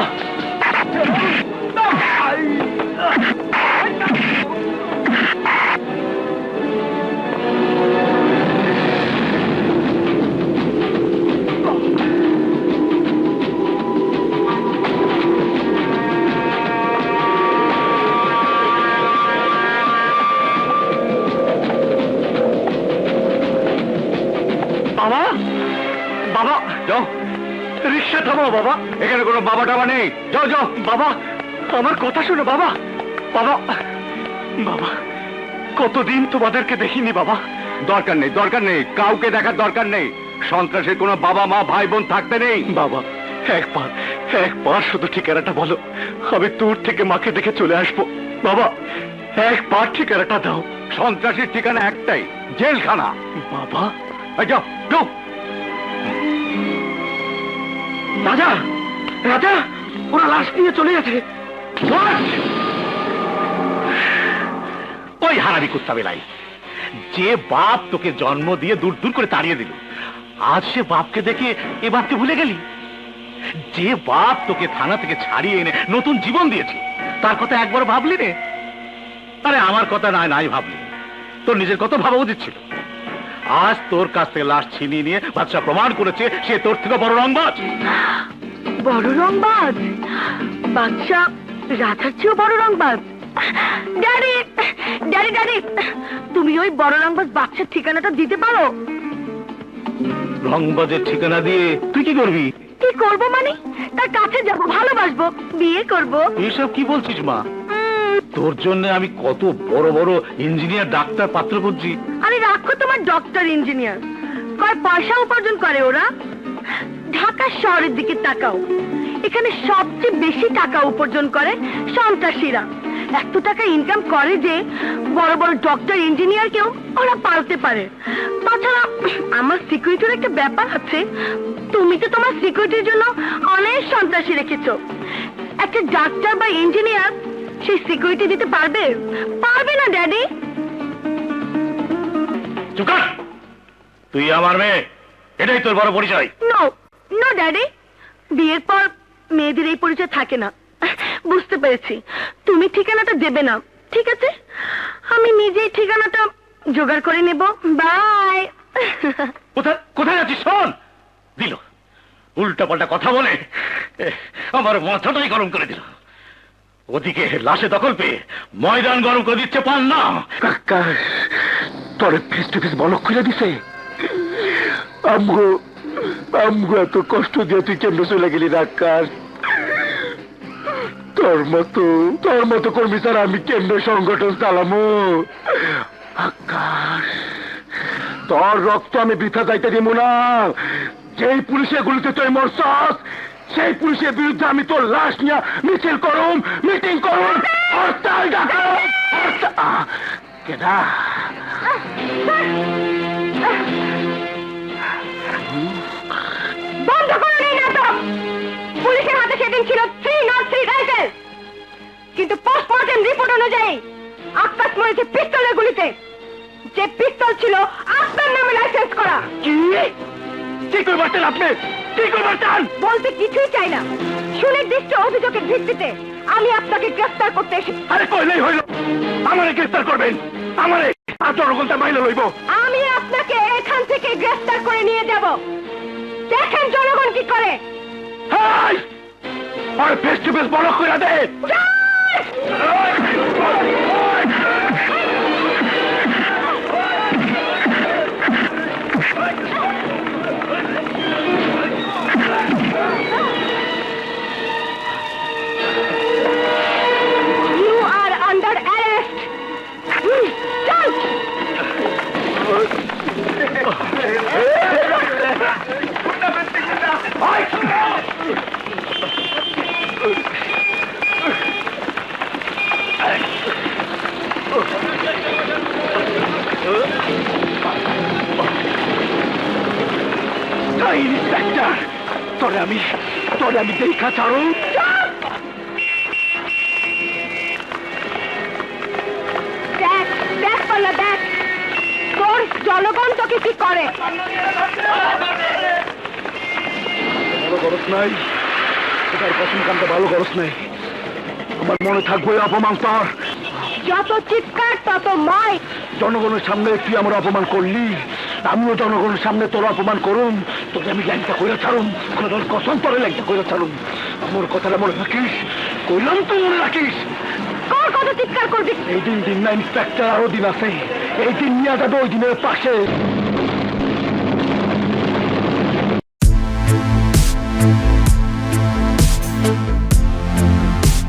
[SPEAKER 1] বাবা, বাবা, যাও, রিক্সা থামাও বাবা। এখানে কোনো বাবা টাবা নেই। যাও যাও বাবা, আমার কথা শুনো বাবা। বাবা, বাবা, কতদিন তোমাদেরকে দেখিনি বাবা। দরকার নেই, দরকার নেই, কাউকে দেখার দরকার নেই। সন্ত্রাসের কোনো বাবা মা ভাই বোন থাকতে নেই। বাবা, একবার শুধু ঠিকানাটা বলো, আমি দূর থেকে মাকে দেখে চলে আসবো। বাবা, একবার ঠিকানাটা দাও। সন্ত্রাসীর ঠিকানা একটাই, জেলখানা। বাবা, যাও যাও। রাজা, রাজা, ওরা লাশ নিয়ে চলে গেছে।
[SPEAKER 3] ওই হারামি কুত্তা বেলাই, যে বাপ তোকে জন্ম দিয়ে দূর দূর করে তাড়িয়ে দিল, আজ সে বাপকে দেখে এ বাপকে ভুলে গেলি? যে বাপ তোকে থানা থেকে ছাড়িয়ে এনে নতুন জীবন দিয়েছে, তার কথা একবার ভাবলি রে? আরে আমার কথা নাই ভাবলি, তোর নিজের কত ভাবা উচিত ছিল। আজ তোর কাছ থেকে লাশ ছিনিয়ে নিয়ে বাদশা প্রমাণ করেছে সে তোর থেকে বড় রংবাজ।
[SPEAKER 2] বড় রংবাজ বাচ্চা রাধার চেয়েও বড় রংবাজ। ড্যাডি ড্যাডি ড্যাডি, তুমি ওই বড় রংবাজ বাচ্চার ঠিকানাটা দিতে পারো?
[SPEAKER 3] রংবাজের ঠিকানা দিয়ে তুই কি করবি?
[SPEAKER 2] কি করবো মানে? তার কাছে যাব, ভালোবাসবো, বিয়ে করব।
[SPEAKER 3] এসব কি বলছিস মা? তোর জন্য আমি কত বড় বড় ইঞ্জিনিয়ার, ডাক্তার পাত্র করছি।
[SPEAKER 2] আরে রাখো তোমার ডক্টর ইঞ্জিনিয়ার, কয় পয়সা উপার্জন করে ওরা? ঢাকা শহরের দিকে তাকাও, এখানে সবচেয়ে বেশি টাকা উপার্জন করে সন্ত্রাসীরা। এত টাকা ইনকাম করে যে বড় বড় ডক্টর ইঞ্জিনিয়ারকেও ওরা পালতে পারে। তাছাড়া আমার সিকিউরিটির একটা ব্যাপার আছে। তুমি তো তোমার সিকিউরিটির জন্য অনেক সন্ত্রাসী রেখেছো। একটা ডাক্তার বা ইঞ্জিনিয়ার সেই সিকিউরিটি দিতে পারবে? পারবে না ড্যাডি।
[SPEAKER 3] চুপ কর, তুই আমার মেয়ে, এটাই তোর বড় পরিচয়।
[SPEAKER 2] নো নো ড্যাডি, বিয়ের পর মেয়েদের এই পরিচয় থাকে না। বুঝতে পেরেছি, তুমি ঠিকানাটা দেবে না, ঠিক আছে, আমি নিজেই ঠিকানাটা জোগাড় করে নেব। বাই।
[SPEAKER 3] কোথায় কোথায় যাচ্ছিস? শোন, দিল উল্টা পাল্টা কথা বলে আমার মাথাটাই গরম করে দিল। ওদিকে লাশে দখল পেয়ে ময়দান গরম করে দিচ্ছে পান না।
[SPEAKER 8] কাকা তোরে ফেস টু ফেস বলক খুলে দিছে। আমগো আমগো এত কষ্ট দিয়ে তুই কেমনে চলে গেলি আকাশ? তোর মতো কর্মী স্যার আমি কেমনে সংগঠন চালামো? আকাশ তোর রক্ত আমি বৃথা যাইতে দিব না। যেই পুলিশের গুলিতে তুই মরছস, সেই পুলিশের বিরুদ্ধে আমি তোর লাশ নিয়ে মিছিল করুম, মিটিং করুম, হরতাল ডাকুম। কেডা?
[SPEAKER 2] বন্ধ করুন এই নাটক। পুলিশের হাতে সেদিন ছিল 303 রাইফেল, কিন্তু পোস্টমর্টেম রিপোর্ট অনুযায়ী আক্কাস মরেছে পিস্তলের গুলিতে। যে পিস্তল ছিল আপনার নামে লাইসেন্স করা।
[SPEAKER 8] কি করবার চান আপনি? কি করবার চান?
[SPEAKER 2] বলতে কিছুই চাই না, সুনির্দিষ্ট অভিযোগের ভিত্তিতে আমি আপনাকে গ্রেফতার করতে এসেছি।
[SPEAKER 8] আরে কইলেই হইল, আমারে গ্রেফতার করবেন, আমারে আর জনগণটা মাইলে লইব।
[SPEAKER 2] আমি আপনাকে এখান থেকে গ্রেফতার করে নিয়ে যাব, দেখেন জনগণ কি করে।
[SPEAKER 8] হাই আর ফেস টু ফেস বলক করে দে।
[SPEAKER 2] You are under arrest. চল।
[SPEAKER 8] ইন্সপেক্টর তোরে আমি দেখা ছাড়ু।
[SPEAKER 2] দেখ দেখ পাল্লা দেখ, তোর জনগণ তোকে কি করে।
[SPEAKER 8] ভালো খরচ নাই, এটার পছন্দ কামটা ভালো খরচ নাই। আমার মনে থাকবে অপমান তোর।
[SPEAKER 2] যত চিৎকার তত মাই।
[SPEAKER 8] জনগণের সামনে তুই আমার অপমান করলি, আমিও জনগণের সামনে তোর অপমান করুম। তোকে আমি ল্যাংটা করে ছাড়ুম, খোদার কসম তোরে ল্যাংটা করে ছাড়ুম। আমার কথাটা মনে রাখিস, কইলাম তো মনে রাখিস।
[SPEAKER 2] কর কত চিৎকার করবি।
[SPEAKER 8] এই দিন না ইন্সপেক্টর, আরো দিন আছে। এই দিন নিয়ে যাবে ওই দিনের পাশে।